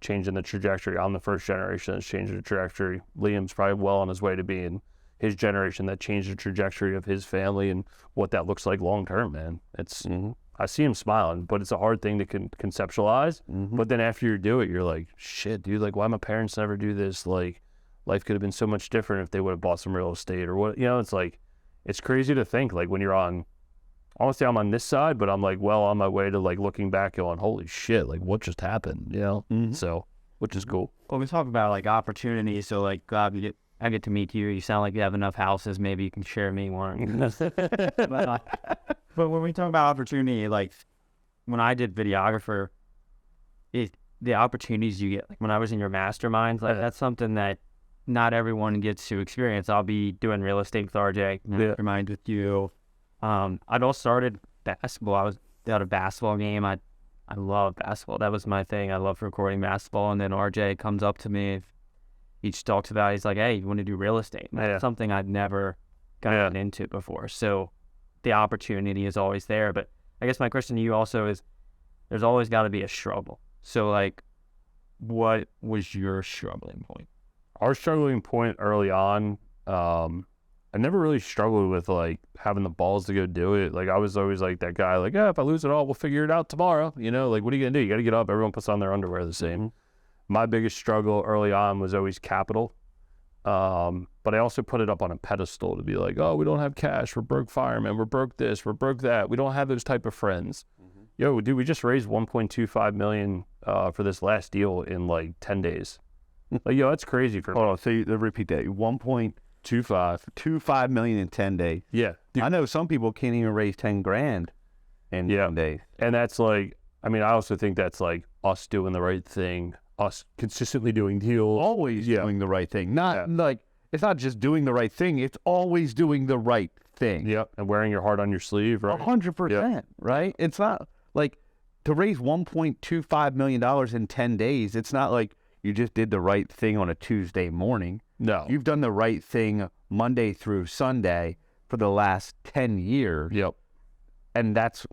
changing the trajectory. I'm the first generation that's changing the trajectory. Liam's probably well on his way to being his generation that changed the trajectory of his family and what that looks like long term, man. It's I see him smiling, but it's a hard thing to conceptualize. But then after you do it, you're like, shit, dude, like, why my parents never do this? Like, life could have been so much different if they would have bought some real estate or what. It's like, it's crazy to think, like, when you're on, I won't say I'm on this side, but I'm, like, well on my way to, like, looking back going, holy shit, like, what just happened, So, which is cool. Well, we talk about, like, opportunities. So, like, I get to meet you. You sound like you have enough houses. Maybe you can share me one. But when we talk about opportunity, like, when I did videographer, the opportunities you get, like, when I was in your masterminds, like, that's something that not everyone gets to experience. I'll be doing real estate with RJ, masterminds with you. I'd all started basketball. I was at a basketball game. I love basketball. That was my thing. I love recording basketball. And then RJ comes up to me. He just talks about, he's like, hey, you want to do real estate? That's something I'd never gotten into before. So the opportunity is always there. But I guess my question to you also is, there's always got to be a struggle. So, like, what was your struggling point? Our struggling point early on, I never really struggled with, like, having the balls to go do it. Like, I was always like that guy, like, if I lose it all, we'll figure it out tomorrow. Like, what are you going to do? You got to get up. Everyone puts on their underwear the same. My biggest struggle early on was always capital. But I also put it up on a pedestal to be like, oh, we don't have cash. We're broke firemen. We're broke this. We're broke that. We don't have those type of friends. Yo, dude, we just raised $1.25 million for this last deal in, like, 10 days. Like, yo, that's crazy for me. Hold on, so repeat that. 1.25 million in 10 days. Yeah. Dude. I know some people can't even raise 10 grand in 10 days. And that's, like, I mean, I also think that's, like, us doing the right thing, us consistently doing deals. Always doing the right thing. Not like, it's not just doing the right thing, it's always doing the right thing. Yep. And wearing your heart on your sleeve, right? 100%, right? It's not like, to raise $1.25 million in 10 days, it's not like you just did the right thing on a Tuesday morning. No. You've done the right thing Monday through Sunday for the last 10 years. Yep. And that's,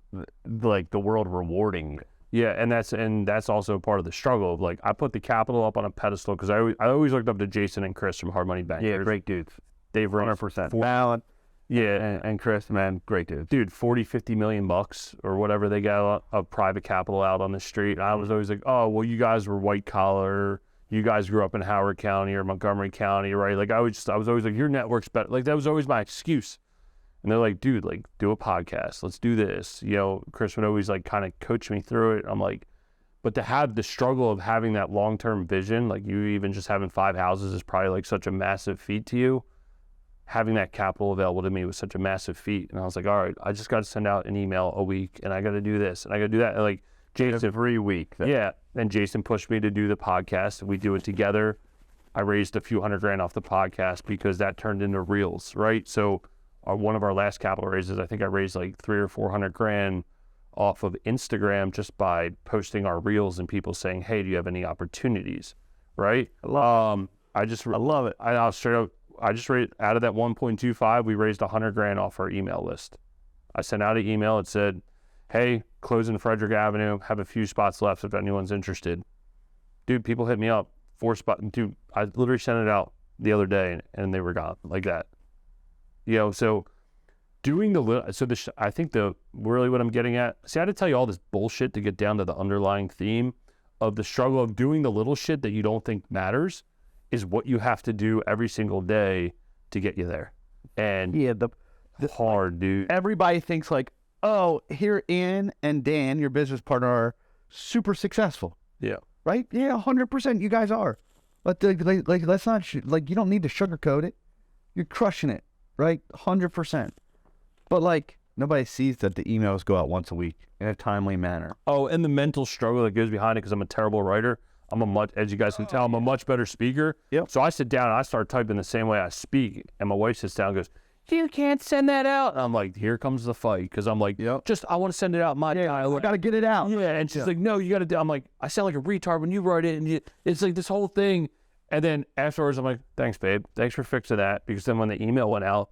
like, the world rewarding. Yeah, and that's also part of the struggle of, like, I put the capital up on a pedestal because I always looked up to Jason and Chris from Hard Money Bankers. Yeah, great dudes. They've run 100%. Alan, and Chris, man, great dudes. Dude, $40-50 million or whatever they got of private capital out on the street. And I was always like, oh, well, you guys were white collar. You guys grew up in Howard County or Montgomery County, right? Like, I was always like, your network's better. Like, that was always my excuse. And they're like, dude, like, do a podcast. Let's do this. Chris would always, like, kind of coach me through it. I'm like, But to have the struggle of having that long-term vision, like you even just having 5 houses is probably like such a massive feat to you. Having that capital available to me was such a massive feat. And I was like, all right, I just got to send out an email a week, and I got to do this, and I got to do that. And like Jason, every week. yeah. And Jason pushed me to do the podcast, and we do it together. I raised a few $100,000 off the podcast because that turned into reels, right? So one of our last capital raises, I think I raised like $300,000 or $400,000 off of Instagram just by posting our reels and people saying, hey, do you have any opportunities, right? I love it. I straight up, I just raised, out of that 1.25, we raised $100,000 off our email list. I sent out an email. It said, hey, closing Frederick Avenue, have a few spots left if anyone's interested. Dude, people hit me up, 4 spots. Dude, I literally sent it out the other day and they were gone like that. You know, so doing I think really what I'm getting at, see, I had to tell you all this bullshit to get down to the underlying theme of the struggle of doing the little shit that you don't think matters is what you have to do every single day to get you there. And yeah, the hard, dude. Everybody thinks like, oh, here Ian and Dan, your business partner, are super successful. Yeah. Right? Yeah, 100% you guys are. But like let's not, like, you don't need to sugarcoat it. You're crushing it, right? 100%. But like, nobody sees that the emails go out once a week in a timely manner. Oh, and the mental struggle that goes behind it, because I'm a terrible writer. As you guys can tell, I'm a much better speaker. Yep. So I sit down and I start typing the same way I speak, and my wife sits down and goes, you can't send that out. And I'm like, here comes the fight, because I'm like, I want to send it out my dialect. I got to get it out. Yeah, and she's like, no, you got to do. I'm like, I sound like a retard when you write it, and it's like this whole thing. And then afterwards, I'm like, thanks, babe. Thanks for fixing that, because then when the email went out,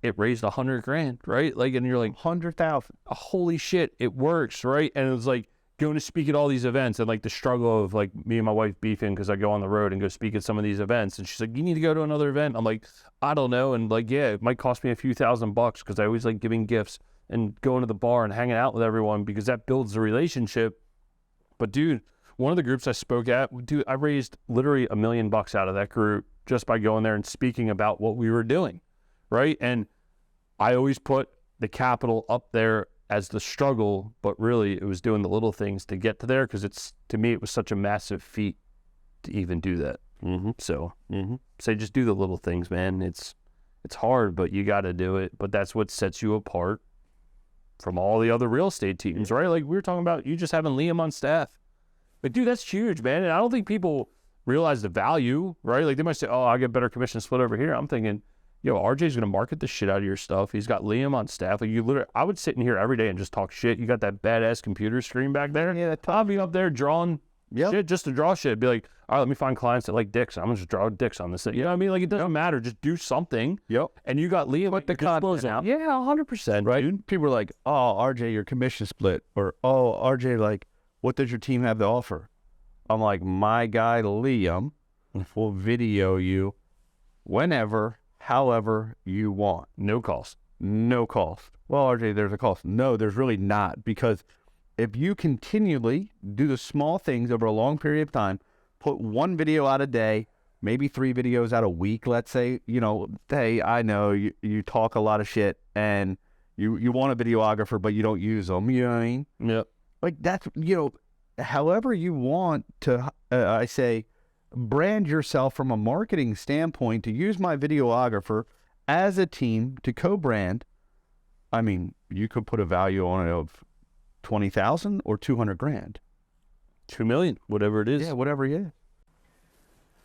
it raised $100,000, right? Like, and you're like, 100,000. Holy shit, it works, right? And it was like going to speak at all these events, and like the struggle of like me and my wife beefing because I go on the road and go speak at some of these events, and she's like, you need to go to another event. I'm like, I don't know. And like, yeah, it might cost me a few $1,000 because I always like giving gifts and going to the bar and hanging out with everyone because that builds the relationship. But dude, one of the groups I spoke at, dude, I raised literally $1 million out of that group just by going there and speaking about what we were doing, right? And I always put the capital up there as the struggle, but really it was doing the little things to get to there, because to me it was such a massive feat to even do that. So just do the little things, man. It's hard, but you got to do it. But that's what sets you apart from all the other real estate teams, right? Like we were talking about, you just having Liam on staff. But dude, that's huge, man. And I don't think people realize the value, right? Like they might say, oh, I get better commission split over here. I'm thinking, yo, RJ's going to market the shit out of your stuff. He's got Liam on staff. Like I would sit in here every day and just talk shit. You got that badass computer screen back there. Yeah, I'll be up there drawing shit just to draw shit. Be like, all right, let me find clients that like dicks. I'm going to just draw dicks on this thing. You know what I mean? Like it doesn't matter. Just do something. Yep. And you got Liam. Put the content out. Yeah, 100%, right? dude. People are like, oh, RJ, your commission split. Or, oh, RJ, like, what does your team have to offer? I'm like, my guy Liam will video you whenever, however you want. No cost. No cost. Well, RJ, there's a cost. No, there's really not, because if you continually do the small things over a long period of time, put 1 video out a day, maybe 3 videos out a week, let's say, you know, hey, I know you talk a lot of shit and you want a videographer, but you don't use them, you know what I mean? Yep. Like that's, you know, however you want to, I say, brand yourself from a marketing standpoint to use my videographer as a team to co-brand. I mean, you could put a value on it of 20,000 or 200,000, 2 million, whatever it is. Yeah, whatever it is.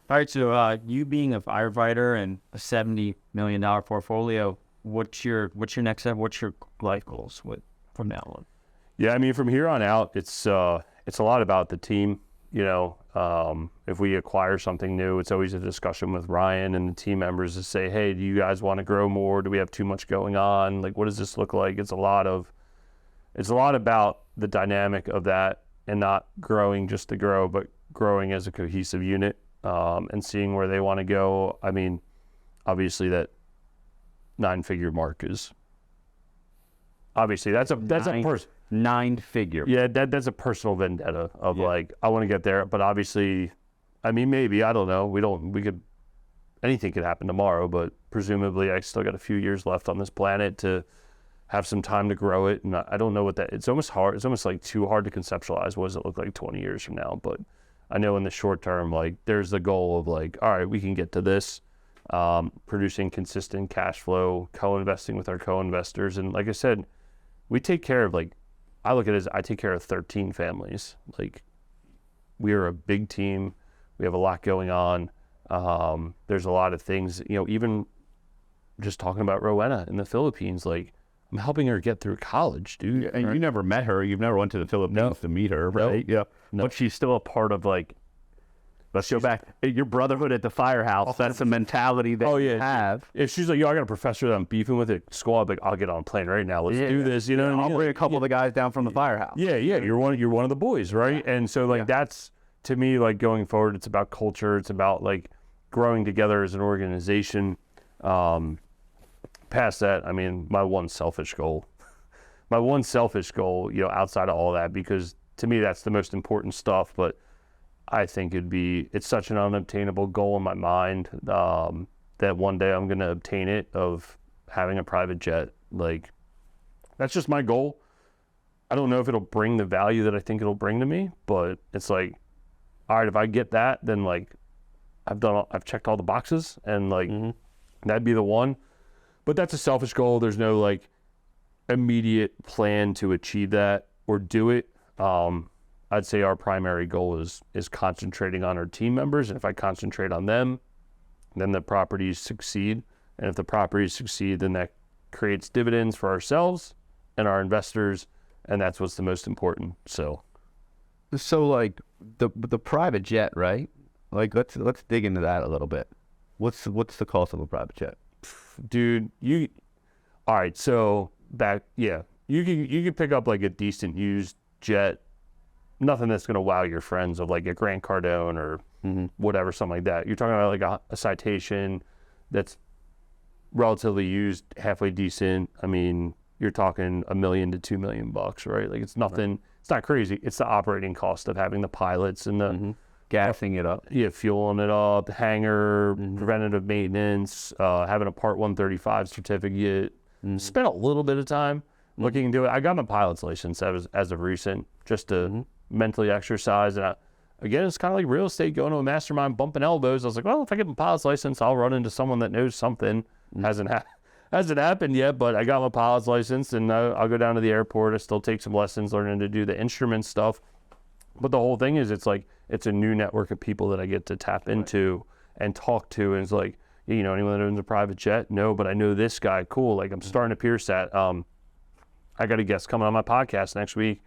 All right, so you being a firefighter and a $70 million portfolio, what's your next step? What's your life goals from now on? Yeah, I mean, from here on out, it's a lot about the team. You know, if we acquire something new, it's always a discussion with Ryan and the team members to say, hey, do you guys want to grow more? Do we have too much going on? Like, what does this look like? It's a lot about the dynamic of that, and not growing just to grow, but growing as a cohesive unit, and seeing where they want to go. I mean, obviously that 9-figure mark is obviously that's a person. 9-figure. Yeah, that's a personal vendetta of like, I want to get there, but obviously, I mean, maybe, I don't know. Anything could happen tomorrow, but presumably I still got a few years left on this planet to have some time to grow it. And I don't know what that, it's almost hard. It's almost like too hard to conceptualize. What does it look like 20 years from now? But I know in the short term, like there's the goal of like, all right, we can get to this, producing consistent cash flow, co-investing with our co-investors. And like I said, we take care of like, I look at it as I take care of 13 families. Like we are a big team. We have a lot going on. There's a lot of things, you know, even just talking about Rowena in the Philippines, like I'm helping her get through college, dude. And you never met her. You've never went to the Philippines to meet her, right? No. Yeah. No. But she's still a part of like, let's go back. Your brotherhood at the Firehouse. That's the mentality that you have. If she's like, yo, I got a professor that I'm beefing with at school, I'll be like, I'll get on a plane right now. Let's do this. You know what I mean? I'll bring a couple of the guys down from the Firehouse. Yeah. You're one of the boys, right? And so like that's, to me, like going forward, it's about culture. It's about like growing together as an organization. Past that, I mean, my one selfish goal, you know, outside of all that, because to me, that's the most important stuff. But I think it's such an unobtainable goal in my mind that one day I'm going to obtain it, of having a private jet. Like, that's just my goal. I don't know if it'll bring the value that I think it'll bring to me, but it's like, all right, if I get that, then like I've checked all the boxes, and like that'd be the one. But that's a selfish goal. There's no like immediate plan to achieve that or do it. I'd say our primary goal is concentrating on our team members, and if I concentrate on them, then the properties succeed. And if the properties succeed, then that creates dividends for ourselves and our investors, and that's what's the most important. So like the private jet, right? Like let's dig into that a little bit. What's the cost of a private jet? Dude, all right, so you can pick up like a decent used jet, nothing that's going to wow your friends, of like a Grant Cardone or whatever, something like that. You're talking about like a Citation that's relatively used, halfway decent. I mean, you're talking $1 million to $2 million, right? Like it's nothing, it's not crazy. It's the operating cost of having the pilots and the gassing it up. Yeah, fueling it up, hangar, preventative maintenance, having a Part 135 certificate. Spent a little bit of time looking into it. I got my pilot's license as of recent, just to mentally exercise. And again, it's kind of like real estate, going to a mastermind, bumping elbows. I was like, well, if I get my pilot's license, I'll run into someone that knows something. Hasn't happened yet, but I got my pilot's license, and I'll go down to the airport. I still take some lessons, learning to do the instrument stuff. But the whole thing is, it's like, it's a new network of people that I get to tap into and talk to. And it's like, you know, anyone that owns a private jet? No, but I know this guy. Cool. Like, I'm starting to pierce that. I got a guest coming on my podcast next week.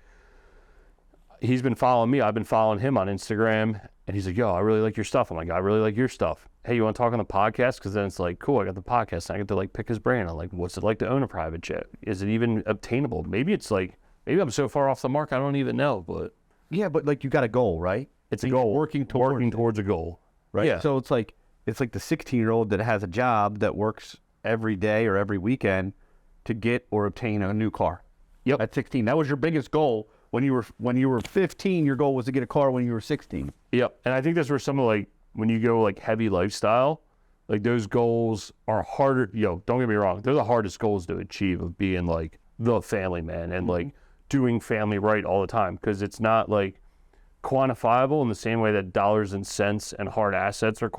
He's been following me. I've been following him on Instagram. And he's like, yo, I really like your stuff. I'm like, I really like your stuff. Hey, you want to talk on the podcast? Because then it's like, cool, I got the podcast, and I get to like pick his brain. I'm like, what's it like to own a private jet? Is it even obtainable? Maybe it's like, maybe I'm so far off the mark, I don't even know. But yeah, but like you got a goal, right? It's a goal. Working towards a goal. Right. Yeah. So it's like the 16-year-old that has a job that works every day or every weekend to get or obtain a new car. Yep. At 16. That was your biggest goal. When you were 15, your goal was to get a car when you were 16. Yep. And I think that's where some of like, when you go like heavy lifestyle, like those goals are harder. Don't get me wrong. They're the hardest goals to achieve, of being like the family man and like doing family right all the time. Because it's not like quantifiable in the same way that dollars and cents and hard assets are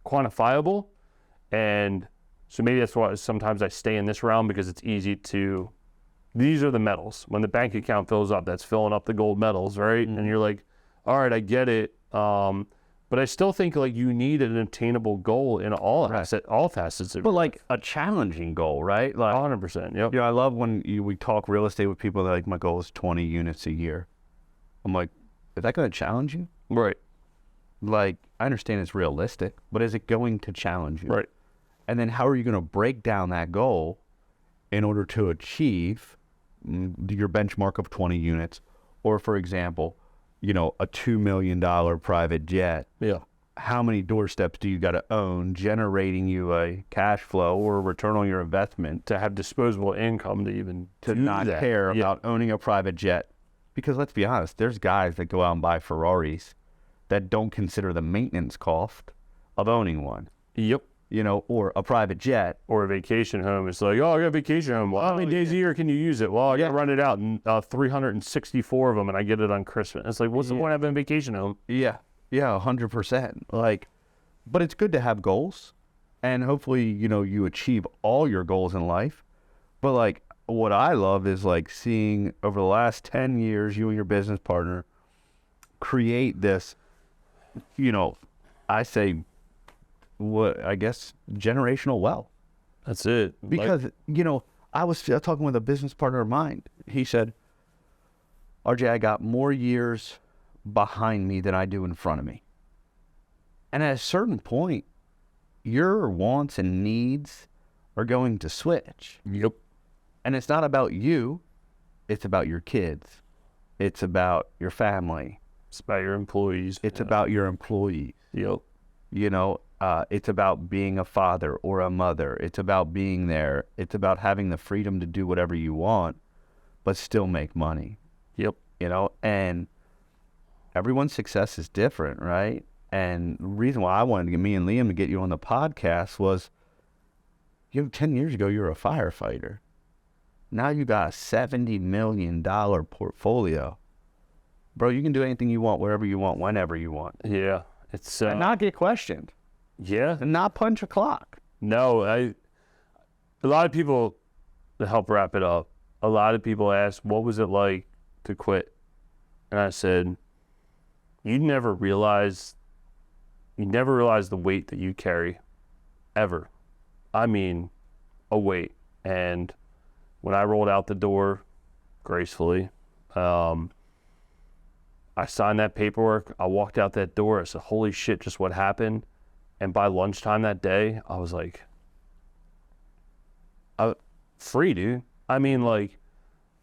quantifiable. And so maybe that's why sometimes I stay in this realm, because it's easy to, these are the medals. When the bank account fills up, that's filling up the gold medals, right? And you're like, all right, I get it. But I still think like you need an attainable goal in all facets of But like a challenging goal, right? Like 100%. Yep. I love when we talk real estate with people that like, my goal is 20 units a year. I'm like, is that going to challenge you? Right. Like, I understand it's realistic, but is it going to challenge you? Right. And then how are you going to break down that goal in order to achieve your benchmark of 20 units? Or for example, a $2 million private jet. Yeah. How many doorsteps do you got to own, generating you a cash flow or a return on your investment To have disposable income to even to do not that. care about owning a private jet? Because let's be honest, there's guys that go out and buy Ferraris that don't consider the maintenance cost of owning one. Yep. you know, or a private jet. Or a vacation home. It's like, oh, I got a vacation home. Well, how many days a year can you use it? Well, I got to run it out, and 364 of them, and I get it on Christmas. It's like, what's the point of having a vacation home? Yeah, 100%. Like, but it's good to have goals, and hopefully, you know, you achieve all your goals in life. But like, what I love is like seeing over the last 10 years, you and your business partner create this, you know, I say, what I guess generational wealth. That's it. Because, you know, I was talking with a business partner of mine. He said, RJ, I got more years behind me than I do in front of me. And at a certain point, your wants and needs are going to switch. Yep. And it's not about you. It's about your kids. It's about your family. It's about your employees. It's about your employees. Yep. You know, it's about being a father or a mother. It's about being there. It's about having the freedom to do whatever you want, but still make money. Yep. You know, and everyone's success is different, right? And the reason why I wanted to get me and Liam to get you on the podcast was, you know, 10 years ago, you were a firefighter. Now you got a $70 million portfolio. Bro, you can do anything you want, wherever you want, whenever you want. Yeah. It's and not get questioned. Yeah. And not punch a clock. No, a lot of people, to help wrap it up, a lot of people ask, what was it like to quit? And I said, you never realize the weight that you carry, ever. I mean, a weight. And when I rolled out the door gracefully, I signed that paperwork. I walked out that door. I said, holy shit, just what happened? And by lunchtime that day, I was like, free, dude. I mean, like,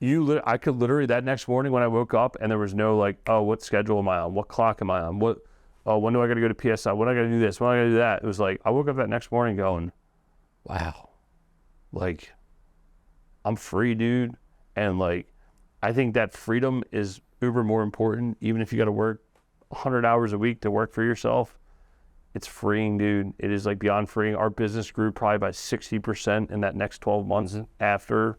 I could literally, that next morning when I woke up and there was no like, oh, what schedule am I on? What clock am I on? When do I got to go to PSI? When do I got to do this? When do I got to do that? It was like, I woke up that next morning going, wow, like, I'm free, dude. And like, I think that freedom is uber more important, even if you got to work 100 hours a week to work for yourself. It's freeing, dude. It is like beyond freeing. Our business grew probably by 60% in that next 12 months after.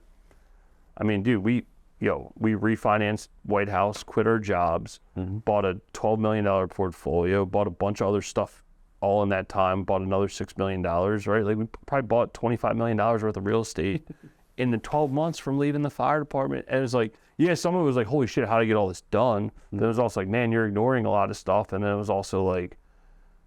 I mean, dude, we refinanced White House, quit our jobs, bought a $12 million portfolio, bought a bunch of other stuff all in that time, bought another $6 million, right? Like we probably bought $25 million worth of real estate in the 12 months from leaving the fire department. And it was like, yeah, some of it was like, holy shit, how do I get all this done? Then it was also like, man, you're ignoring a lot of stuff. And then it was also like,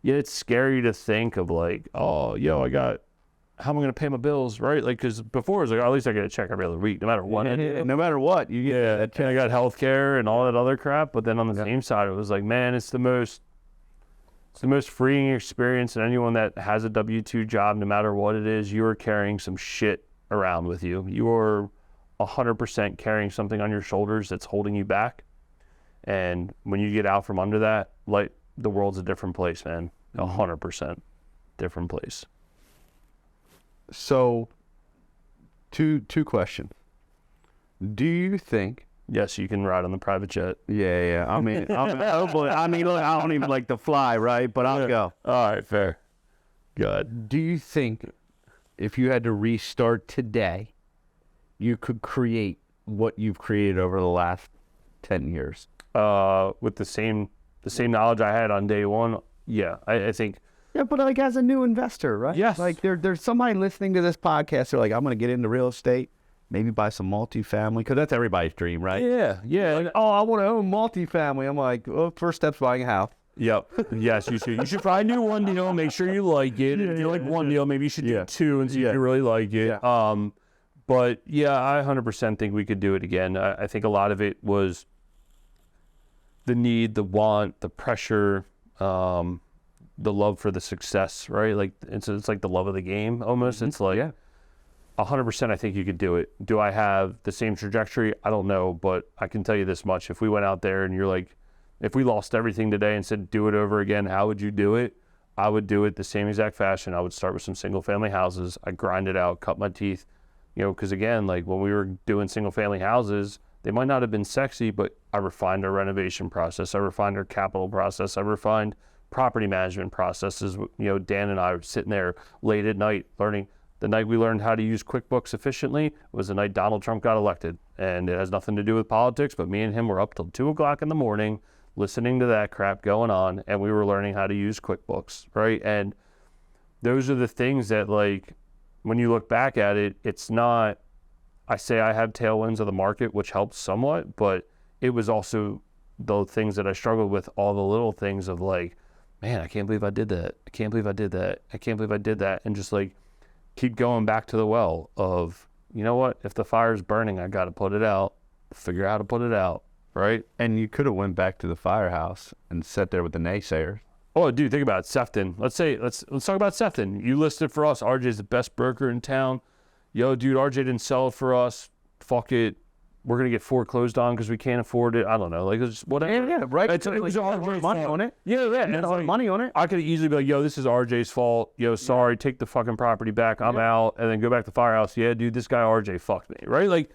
yeah, it's scary to think of like, oh, how am I going to pay my bills, right? Like, because before it was like, oh, at least I get a check every other week, no matter what. No matter what, you get that check. And I got healthcare and all that other crap. But then on the same side, it was like, man, it's the most freeing experience. And anyone that has a W-2 job, no matter what it is, you are carrying some shit around with you. You are 100% carrying something on your shoulders that's holding you back. And when you get out from under that, like, the world's a different place, man. 100% different place. So, two questions. Do you think? Yes, you can ride on the private jet. Yeah. I mean, look, I don't even like to fly, right? But I'll go. All right, fair. Good. Do you think if you had to restart today, you could create what you've created over the last 10 years? With the same knowledge I had on day one, yeah, I think. Yeah, but like as a new investor, right? Yes. Like there's somebody listening to this podcast. They're like, I'm going to get into real estate, maybe buy some multifamily, because that's everybody's dream, right? Yeah. Like, oh, I want to own multifamily. I'm like, well, first step's buying a house. Yep. Yes, you should. You should probably do one deal, make sure you like it. If you like one deal, maybe you should do two and see if you really like it. Yeah. But yeah, I 100% think we could do it again. I think a lot of it was the need, the want, the pressure, the love for the success, right? Like it's like the love of the game almost. It's like 100% I think you could do it. Do I have the same trajectory? I don't know, but I can tell you this much. If we went out there and you're like, if we lost everything today and said, do it over again, how would you do it? I would do it the same exact fashion. I would start with some single family houses. I'd grind it out, cut my teeth, because again, like when we were doing single family houses, they might not have been sexy, but I refined our renovation process. I refined our capital process. I refined property management processes. Dan and I were sitting there late at night learning. The night we learned how to use QuickBooks efficiently was the night Donald Trump got elected. And it has nothing to do with politics, but me and him were up till 2 o'clock in the morning listening to that crap going on, and we were learning how to use QuickBooks, right? And those are the things that, like, when you look back at it, it's not, I say I have tailwinds of the market, which helps somewhat, but it was also the things that I struggled with, all the little things of like, man, I can't believe I did that. I can't believe I did that. I can't believe I did that. And just like keep going back to the well of, you know what, if the fire's burning, I got to put it out, figure out how to put it out. Right. And you could have went back to the firehouse and sat there with the naysayers. Oh, dude, think about it. Sefton. Let's talk about Sefton. You listed for us. RJ's the best broker in town. Yo, dude, RJ didn't sell it for us. Fuck it. We're gonna get foreclosed on because we can't afford it. I don't know. Like, it's just whatever. Yeah, right. It was RJ's money fault. on it. Yeah. And it's like, money on it. I could easily be like, yo, this is RJ's fault. Yo, sorry, take the fucking property back. I'm out, and then go back to the firehouse. Yeah, dude, this guy RJ fucked me. Right? Like.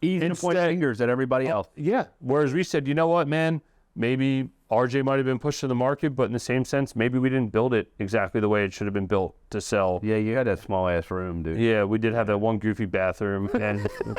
Easy to point fingers at everybody else. Yeah. Whereas we said, you know what, man, maybe RJ might have been pushed to the market, but in the same sense, maybe we didn't build it exactly the way it should have been built to sell. Yeah, you had that small ass room, dude. Yeah, we did have that one goofy bathroom,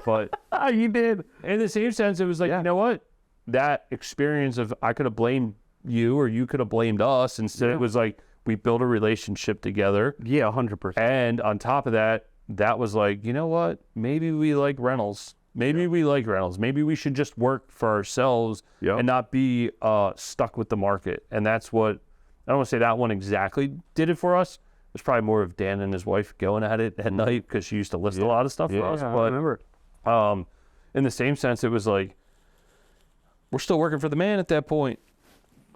but you did. In the same sense, it was like, you know what, that experience of I could have blamed you or you could have blamed us. Instead, it was like we built a relationship together. Yeah, 100%. And on top of that, that was like, you know what, maybe we like rentals. Maybe we like rentals. Maybe we should just work for ourselves and not be stuck with the market. And that's what, I don't want to say that one exactly did it for us. It's probably more of Dan and his wife going at it at night because she used to list a lot of stuff for us. Yeah, but I remember. In the same sense, it was like, we're still working for the man at that point.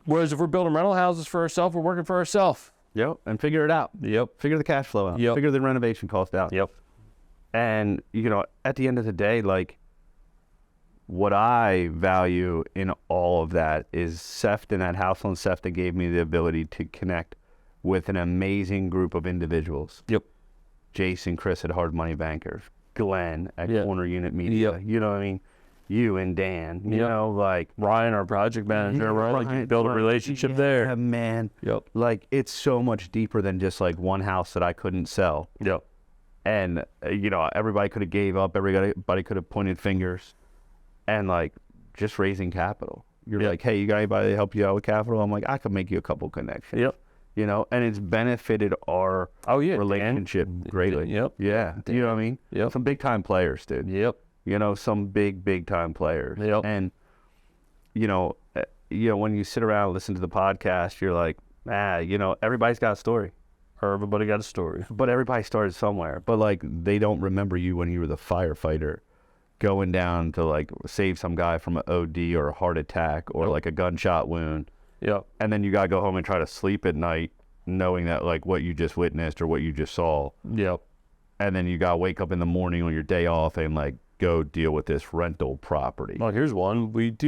Whereas if we're building rental houses for ourselves, we're working for ourselves. Yep, and figure it out. Yep. Figure the cash flow out. Yep. Figure the renovation cost out. Yep. And, at the end of the day, like, what I value in all of that is Sefton, that house on Sefton gave me the ability to connect with an amazing group of individuals. Yep. Jason, Chris at Hard Money Bankers, Glenn at Corner Unit Media. Yep. You know what I mean? You and Dan, you know, like Ryan, our project manager, right? Like you build a relationship there. Yeah, man. Yep. Like, it's so much deeper than just like one house that I couldn't sell. Yep. And, everybody could have gave up. Everybody could have pointed fingers. And, like, just raising capital. You're like, hey, you got anybody to help you out with capital? I'm like, I could make you a couple connections. Yep. And it's benefited our relationship greatly. Yep. Yeah. Dan. You know what I mean? Yep. Some big-time players, dude. Yep. Some big-time players. Yep. And, when you sit around and listen to the podcast, you're like, everybody's got a story. Or everybody got a story. But everybody started somewhere. But, like, they don't remember you when you were the firefighter going down to, like, save some guy from an OD or a heart attack or, like, a gunshot wound. Yep. And then you got to go home and try to sleep at night knowing that, like, what you just witnessed or what you just saw. Yep. And then you got to wake up in the morning on your day off and, like, go deal with this rental property. Well, here's one. It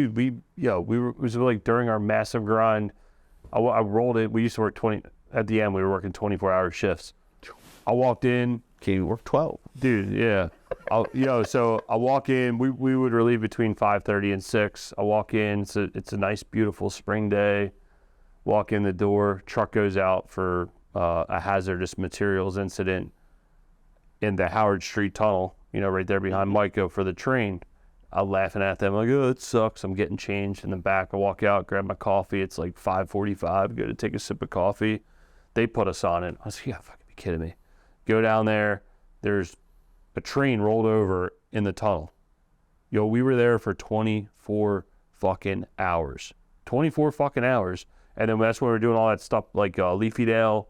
was like during our massive grind, I rolled it. We used to work at the end, we were working 24-hour shifts. I walked in. Can you work 12? Dude, yeah. So I walk in. We would relieve between 5:30 and 6. I walk in. It's a nice, beautiful spring day. Walk in the door. Truck goes out for a hazardous materials incident in the Howard Street tunnel, right there behind Myco for the train. I'm laughing at them like, oh, it sucks. I'm getting changed in the back. I walk out, grab my coffee. It's like 5:45. Go to take a sip of coffee. They put us on it. I was like, you gotta fucking be kidding me. Go down there. There's a train rolled over in the tunnel. We were there for 24 fucking hours. 24 fucking hours. And then that's when we were doing all that stuff like Leafydale,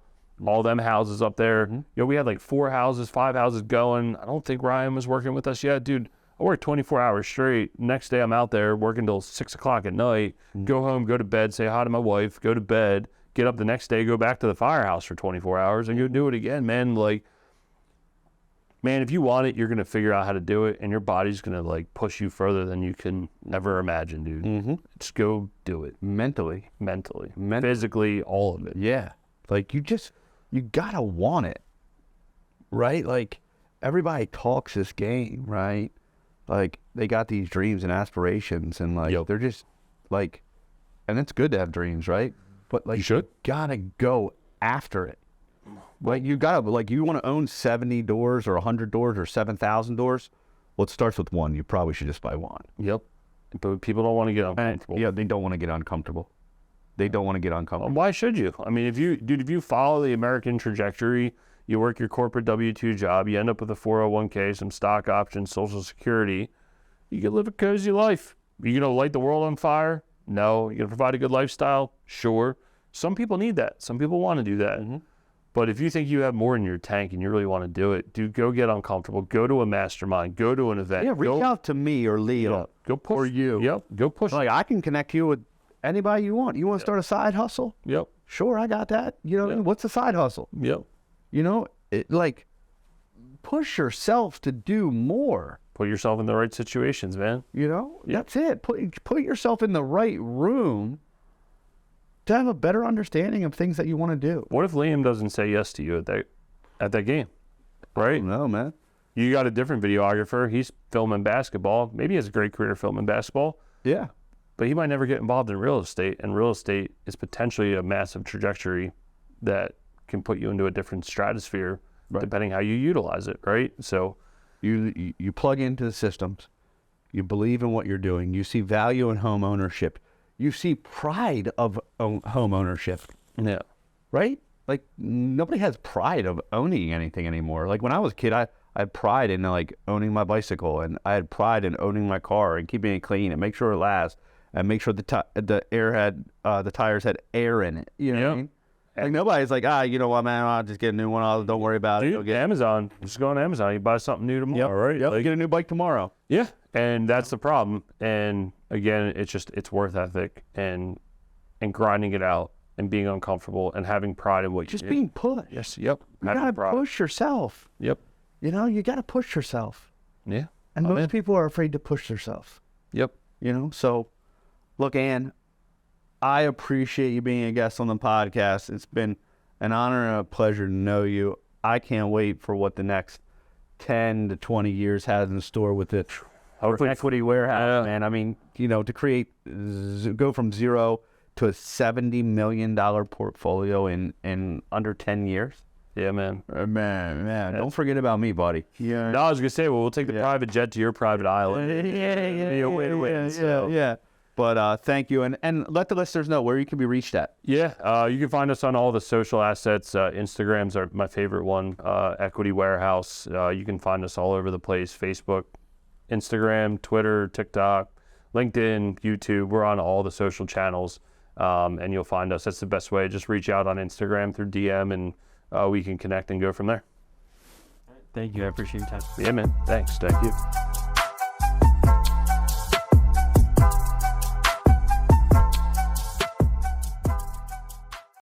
all them houses up there. Mm-hmm. We had like 5 houses going. I don't think Ryan was working with us yet. Dude, I worked 24 hours straight. Next day I'm out there working till 6 o'clock at night. Mm-hmm. Go home, go to bed, say hi to my wife, go to bed, get up the next day, go back to the firehouse for 24 hours and go do it again, man. Like, man, if you want it, you're going to figure out how to do it, and your body's going to, like, push you further than you can ever imagine, dude. Mm-hmm. Just go do it. Mentally. Physically, all of it. Yeah. Like, you got to want it, right? Like, everybody talks this game, right? Like, they got these dreams and aspirations, and, like, they're just, like, and it's good to have dreams, right? but like You should. gotta go after it. Like you gotta, like you want to own 70 doors or 100 doors or 7,000 doors. Well, it starts with one. You probably should just buy one. Yep. But people don't want to get uncomfortable. Yeah, they don't want to get uncomfortable. They don't want to get uncomfortable. Why should you? I mean, if you follow the American trajectory, you work your corporate W-2 job, you end up with a 401k, some stock options, Social Security, you can live a cozy life. You gonna light the world on fire? No. You gonna provide a good lifestyle? Sure. Some people need that. Some people want to do that. Mm-hmm. But if you think you have more in your tank and you really want to do it, dude, go get uncomfortable. Go to a mastermind. Go to an event. Yeah, reach out to me or Leo. Go push. Or you. Yep. Go push. Like I can connect you with anybody you want. You want to start a side hustle? Yep. Sure, I got that. You know, what's a side hustle? Yep. You know, like push yourself to do more. Put yourself in the right situations, man. You know, that's it. Put yourself in the right room to have a better understanding of things that you want to do. What if Liam doesn't say yes to you at that game? Right? No, man. You got a different videographer. He's filming basketball. Maybe he has a great career filming basketball, Yeah. but he might never get involved in real estate. And real estate is potentially a massive trajectory that can put you into a different stratosphere depending how you utilize it, right? So You plug into the systems. You believe in what you're doing. You see value in home ownership. You see pride of home ownership, yeah, right? Like nobody has pride of owning anything anymore. Like when I was a kid, I had pride in like owning my bicycle, and I had pride in owning my car and keeping it clean and make sure it lasts and make sure the tires had air in it. You know what I mean? Like nobody's like, you know what, man? I'll just get a new one. Don't worry about it. Dude, Amazon. Just go on Amazon. You buy something new tomorrow, right? Yep. Like, Get a new bike tomorrow. yeah, and that's the problem. And again, it's worth ethic and grinding it out and being uncomfortable and having pride in what Just you do. being pushed. Yes. Yep. You Having gotta pride. push yourself. Yep. You know, you gotta push yourself. Yeah. And I'm most in. people are afraid to push themselves. Yep. You know, so look, Ann, I appreciate you being a guest on the podcast. It's been an honor and a pleasure to know you. I can't wait for what the next 10 to 20 years has in store with it. Hopefully, Equity Warehouse, man. I mean, you know, to go from zero to a $70 million portfolio in under 10 years. yeah, man. Man, don't forget about me, buddy. Yeah. No, I was gonna say, well, we'll take the private jet to your private island. Be a win-win, so. Yeah. But thank you, and let the listeners know where you can be reached at. Yeah, you can find us on all the social assets. Instagrams are my favorite one. Equity Warehouse. You can find us all over the place: Facebook, Instagram, Twitter, TikTok, LinkedIn, YouTube. We're on all the social channels, and you'll find us. That's the best way. Just reach out on Instagram through DM, and we can connect and go from there. Thank you. I appreciate your time. Yeah, man. Thanks. Thank you.